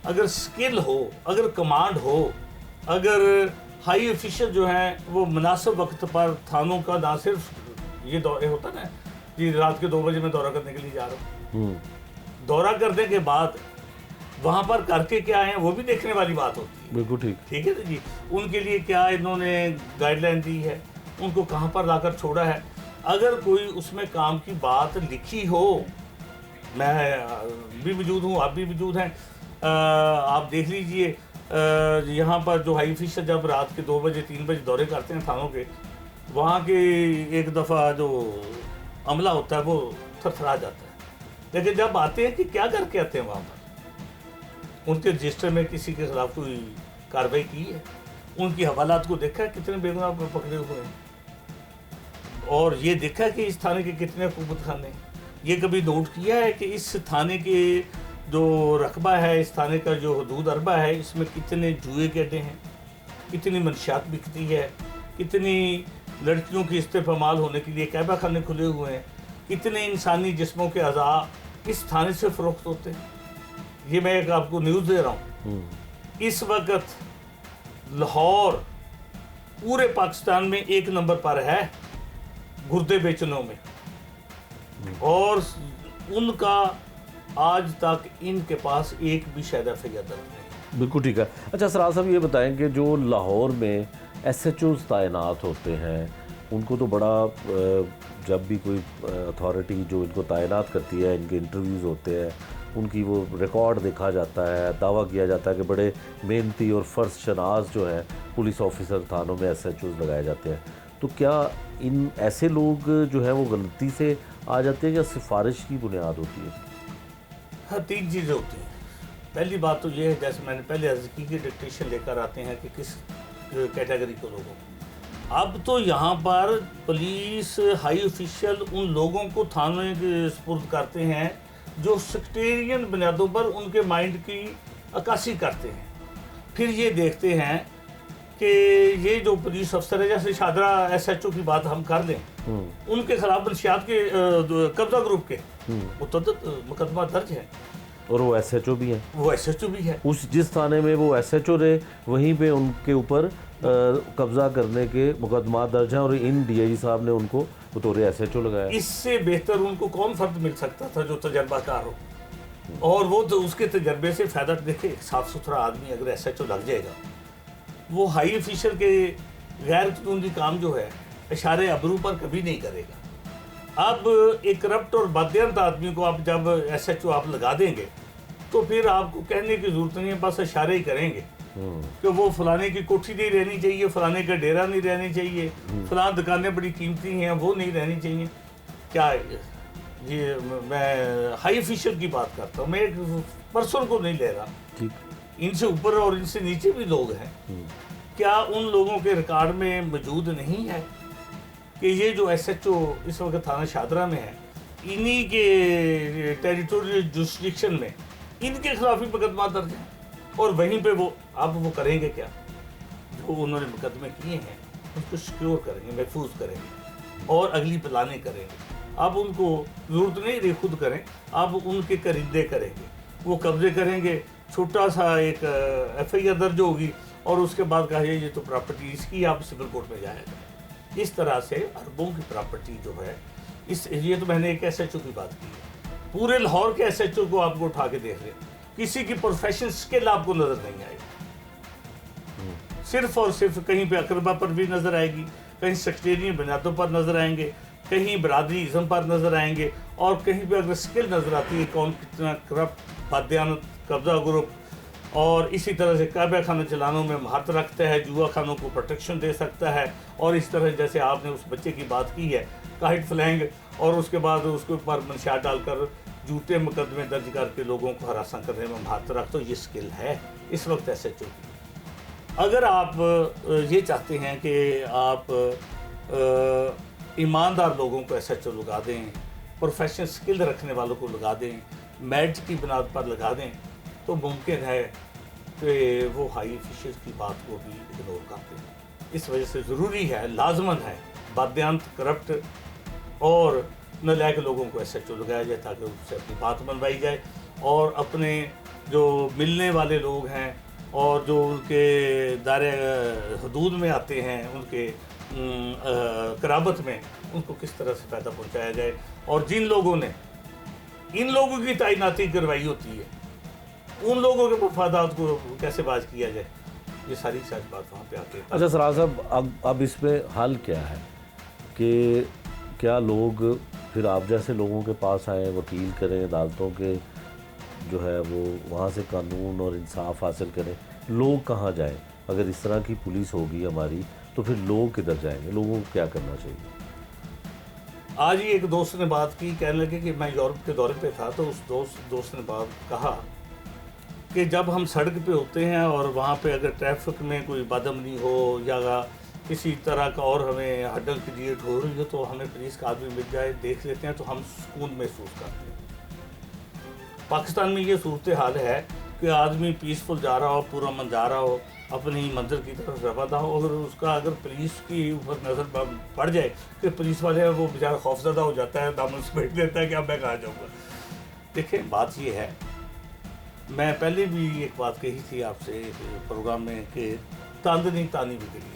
अगर स्किल हो, अगर कमांड हो, अगर हाई ऑफिशियल जो हैं वो मुनासिब वक्त पर थानों का, ना सिर्फ ये दौरे होता ना कि रात के 2 बजे मैं दौरा करने के लिए जा रहा हूँ, दौरा करने के बाद वहाँ पर करके क्या है वो भी देखने वाली बात होती है। बिल्कुल ठीक है ना जी। उनके लिए क्या इन्होंने गाइडलाइन दी है, उनको कहाँ पर लाकर छोड़ा है। अगर कोई उसमें काम की बात लिखी हो, मैं भी मौजूद हूँ, आप भी मौजूद हैं, आप देख लीजिए यहाँ पर जो हाई ऑफिसर जब रात के 2 बजे 3 बजे दौरे करते हैं थानों के, वहाँ के एक दफ़ा जो अमला होता है वो थरथरा जाता है। लेकिन जब आते हैं कि क्या करके आते हैं वहाँ पर, उनके रजिस्टर में किसी के खिलाफ कोई कार्रवाई की है, उनकी हवालात को देखा है कितने बेगुनाह को पकड़े हुए हैं, और ये देखा कि इस थाने के कितने हुकूमत खाने हैं। ये कभी नोट किया है कि इस थाने के जो रकबा है, इस थाने का जो हदूद अरबा है, इसमें कितने जुए के अड्डे हैं, कितनी मंशियात बिकती है, कितनी लड़कियों की इस्तेमाल होने के लिए कैबा खाने खुले हुए हैं, कितने इंसानी जिस्मों के अज़ा इस थाने से फ़रोख्त होते हैं। ये मैं एक आपको न्यूज़ दे रहा हूँ। इस वक्त लाहौर पूरे पाकिस्तान में 1 नंबर पर है गुर्दे बेचनों में, और उनका आज तक इनके पास एक भी शायद एफ आई आर दर्ज नहीं। बिल्कुल ठीक है। अच्छा सराज साहब ये बताएं कि जो लाहौर में SHOs तैनात होते हैं, उनको तो बड़ा जब भी कोई अथॉरिटी जो इनको तैनात करती है, इनके इंटरव्यूज़ होते हैं, उनकी वो रिकॉर्ड देखा जाता है, दावा किया जाता है कि बड़े मेहनती और फ़र्ज शनास जो है पुलिस ऑफिसर थानों में SHOs लगाए जाते हैं। तो क्या इन ऐसे लोग जो है वो गलती से आ जाते हैं या सिफारिश की बुनियाद होती है? हाँ, 3 चीज़ें होती हैं। पहली बात तो ये है, जैसे मैंने पहले अर्ज़ की कि डिक्टेशन लेकर आते हैं कि किस कैटेगरी के लोगों को। अब तो यहाँ पर पुलिस हाई ऑफिशियल उन लोगों को थाने के सुपुर्द करते हैं जो सेक्टेरियन बुनियादों पर उनके माइंड की अक्कासी करते हैं। फिर ये देखते हैं कि ये जो पुलिस अफसर है, जैसे शादरा SHO की बात हम कर लें, उनके खिलाफ मंशियात के कब्जा ग्रुप के मुतअद्दिद मुकदमा दर्ज है, और वो SHO भी है। वो SHO भी है। उस जिस थाने में वो SHO रहे वहीं पे उनके ऊपर कब्जा करने के मुकदमा दर्ज हैं, और इन DIG साहब ने उनको बतौर SHO लगाया। इससे बेहतर उनको कौन फर्द मिल सकता था जो तजर्बाकार हो, और वो तो उसके तजर्बे से फ़ायदा देखे। साफ़ सुथरा आदमी अगर SHO लग जाएगा, वो हाई ऑफिशियल के गैर कानूनी काम जो है इशारे अबरू पर कभी नहीं करेगा। अब एक करप्ट और बददियांत आदमी को आप जब SHO आप लगा देंगे तो फिर आपको कहने की ज़रूरत नहीं है, बस इशारे ही करेंगे कि वो फलाने की कोठी नहीं रहनी चाहिए, फलाने का डेरा नहीं रहनी चाहिए, फलां दुकानें बड़ी कीमती हैं वो नहीं रहनी चाहिए। क्या ये मैं हाई ऑफिशियल की बात करता हूँ, मैं एक पर्सन को नहीं ले रहा। इनसे ऊपर और इनसे नीचे भी लोग हैं। क्या उन लोगों के रिकॉर्ड में मौजूद नहीं है कि ये जो SHO इस वक्त थाना शादरा में है, इन्हीं के टेरिटोरियल जुरिस्डिक्शन में इनके खिलाफ ही मुकदमा दर्ज है, और वहीं पे वो अब वो करेंगे क्या? जो उन्होंने मुकदमे किए हैं उसको सिक्योर करेंगे, महफूज करेंगे और अगली प्लानिंग करेंगे। अब उनको ज़रूरत नहीं रही खुद करें, अब उनके करिंदे करेंगे, वो कब्जे करेंगे, छोटा सा एक FIR दर्ज होगी, और उसके बाद कहा ये तो प्रॉपर्टी इसकी, आप सिविल कोर्ट में जाएगा। इस तरह से अरबों की प्रॉपर्टी जो है ये तो मैंने एक SHO की बात की है। पूरे लाहौर के SHO को आपको उठा के देख रहे, किसी की प्रोफेशनल स्किल आपको नज़र नहीं आएगी। सिर्फ और सिर्फ कहीं पे अकरबा पर भी नज़र आएगी, कहीं सेक्टेरियन बुनियादों पर नज़र आएंगे, कहीं बरादरी इज़्म पर नज़र आएंगे, और कहीं पे अगर स्किल नज़र आती है कौन कितना करप्ट बादयानत कब्जा ग्रुप और इसी तरह से काबा खाना चलानों में महारत रखता है, जुआ खानों को प्रोटेक्शन दे सकता है, और इस तरह जैसे आपने उस बच्चे की बात की है काइट फ्लैंग, और उसके बाद उसके ऊपर मंशियात डालकर झूठे मुकदमे दर्ज करके लोगों को हरासा करने में महारत रख, तो ये स्किल है इस वक्त SHO की। अगर आप ये चाहते हैं कि आप ईमानदार लोगों को SHO लगा दें, प्रोफेशनल स्किल रखने वालों को लगा दें, मेरिट की बुनियाद पर लगा दें, तो मुमकिन है कि वो हाई ऑफिशियल की बात को भी इग्नोर करते हैं। इस वजह से ज़रूरी है, लाजमन है, बादयांत करप्ट और नलायक लोगों को SHO लगाया जाए ताकि उससे अपनी बात मनवाई जाए, और अपने जो मिलने वाले लोग हैं और जो उनके दायरे हदूद में आते हैं, उनके कराबत में, उनको किस तरह से फ़ायदा पहुँचाया जाए, और जिन लोगों ने इन लोगों की तैनाती करवाई होती है उन लोगों के मफादात को कैसे बाज किया जाए, ये सारी बात वहाँ पे आती है। अच्छा सराज साहब, अब इसमें हल क्या है कि क्या लोग फिर आप जैसे लोगों के पास आए, वकील करें, अदालतों के जो है वो वहाँ से कानून और इंसाफ हासिल करें? लोग कहाँ जाएं? अगर इस तरह की पुलिस होगी हमारी तो फिर लोग किधर जाएंगे? लोगों को क्या करना चाहिए? आज ही एक दोस्त ने बात की, कहने लगे कि मैं यूरोप के दौरे पे था, तो उस दोस्त ने बात कहा कि जब हम सड़क पे होते हैं और वहाँ पे अगर ट्रैफिक में कोई बदअमनी हो या किसी तरह का और हमें हडल क्रिएट हो रही हो तो हमें पुलिस का आदमी मिल जाए, देख लेते हैं तो हम सुकून महसूस करते हैं। पाकिस्तान में ये सूरत हाल है कि आदमी पीसफुल जा रहा हो, पूरा मन जा रहा हो, अपनी मंजिल की तरफ रवाना हो, और उसका अगर पुलिस की ऊपर नज़र पड़ जाए कि पुलिस वाले हैं वो बेचारा खौफजदा हो जाता है, दामन समेट लेता है कि अब मैं कहाँ जाऊँगा। देखें बात ये है, मैं पहले भी एक बात कही थी आपसे प्रोग्राम में कि तांदनी तानी बिगड़ी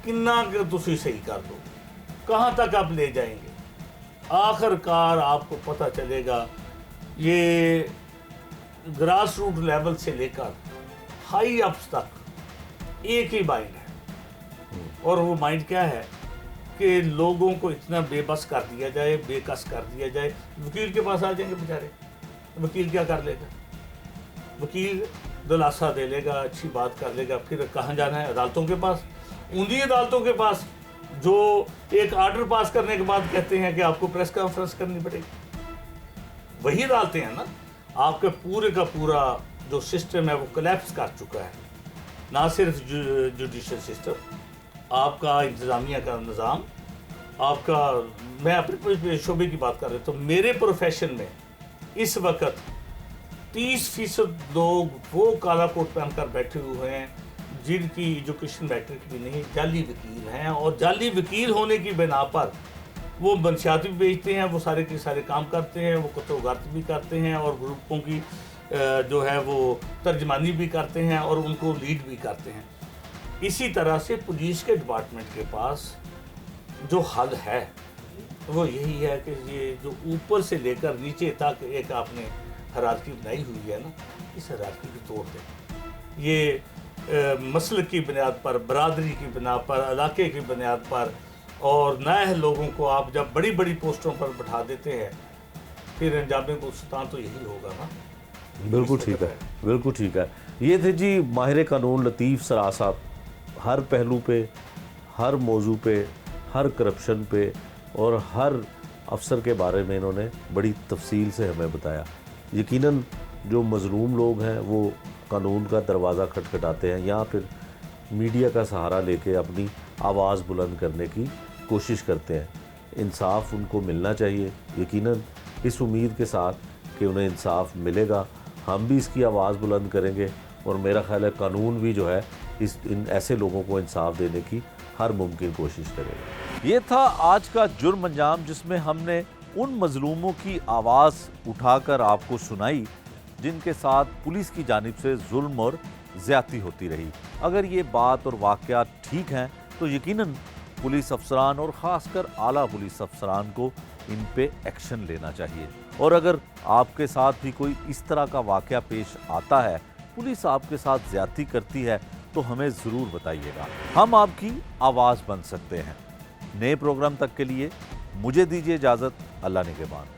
किन्ना तुसी सही कर दो, कहाँ तक आप ले जाएंगे। आखिरकार आपको पता चलेगा ये ग्रास रूट लेवल से लेकर हाई अप्स तक एक ही माइंड है, और वो माइंड क्या है कि लोगों को इतना बेबस कर दिया जाए, बेकस कर दिया जाए। वकील के पास आ जाएंगे बेचारे, वकील क्या कर लेगा, वकील दिलासा दे लेगा, अच्छी बात कर लेगा, फिर कहाँ जाना है, अदालतों के पास, उन्हीं अदालतों के पास जो एक आर्डर पास करने के बाद कहते हैं कि आपको प्रेस कॉन्फ्रेंस करनी पड़ेगी। वही अदालतें हैं ना। आपके पूरे का पूरा जो सिस्टम है वो कोलैप्स कर चुका है, ना सिर्फ जुडिशल सिस्टम, आपका इंतज़ामिया का निज़ाम, आपका, मैं अपने शोबे की बात कर रहा हूँ तो मेरे प्रोफेशन में इस वक्त 30% लोग वो काला कोट पहन कर बैठे हुए हैं जिनकी एजुकेशन मैट्रिक भी नहीं, जाली वकील हैं, और जाली वकील होने की बिना पर वो मंशियात भी बेचते हैं, वो सारे के सारे काम करते हैं, वो कुतुगात भी करते हैं, और ग्रुपों की जो है वो तर्जमानी भी करते हैं, और उनको लीड भी करते हैं। इसी तरह से पुलिस के डिपार्टमेंट के पास जो हल है वो यही है कि ये जो ऊपर से लेकर नीचे तक एक आपने हरारकी बनाई हुई है ना, इस हरारकी को तोड़ दें। ये मसल की बुनियाद पर, बरादरी की बुनियाद पर, इलाके की बुनियाद पर, और नए लोगों को आप जब बड़ी बड़ी पोस्टों पर बैठा देते हैं फिर अंजाम गुलस्तान तो यही होगा ना। बिल्कुल ठीक है, बिल्कुल ठीक है। ये थे जी माहिर कानून लतीफ़ सरार साहब। हर पहलू पे, हर मौजू पे, हर करप्शन पे और हर अफसर के बारे में इन्होंने बड़ी तफसील से हमें बताया। यकीनन जो मज़लूम लोग हैं वो कानून का दरवाज़ा खटखटाते हैं या फिर मीडिया का सहारा लेके अपनी आवाज़ बुलंद करने की कोशिश करते हैं। इंसाफ उनको मिलना चाहिए, यकीनन इस उम्मीद के साथ कि उन्हें इंसाफ मिलेगा हम भी इसकी आवाज़ बुलंद करेंगे, और मेरा ख़्याल है कानून भी जो है इन ऐसे लोगों को इंसाफ देने की हर मुमकिन कोशिश करेगा। ये था आज का जुर्म अंजाम, जिसमें हमने उन मज़लूमों की आवाज़ उठाकर आपको सुनाई जिनके साथ पुलिस की जानिब से जुल्म और ज़्यादती होती रही। अगर ये बात और वाक़यात ठीक हैं तो यकीनन पुलिस अफसरान और ख़ासकर आला पुलिस अफसरान को इन पे एक्शन लेना चाहिए। और अगर आपके साथ भी कोई इस तरह का वाक़या पेश आता है, पुलिस आपके साथ ज़्यादती करती है, तो हमें ज़रूर बताइएगा, हम आपकी आवाज़ बन सकते हैं। नए प्रोग्राम तक के लिए मुझे दीजिए इजाज़त। अल्लाह निगहबान।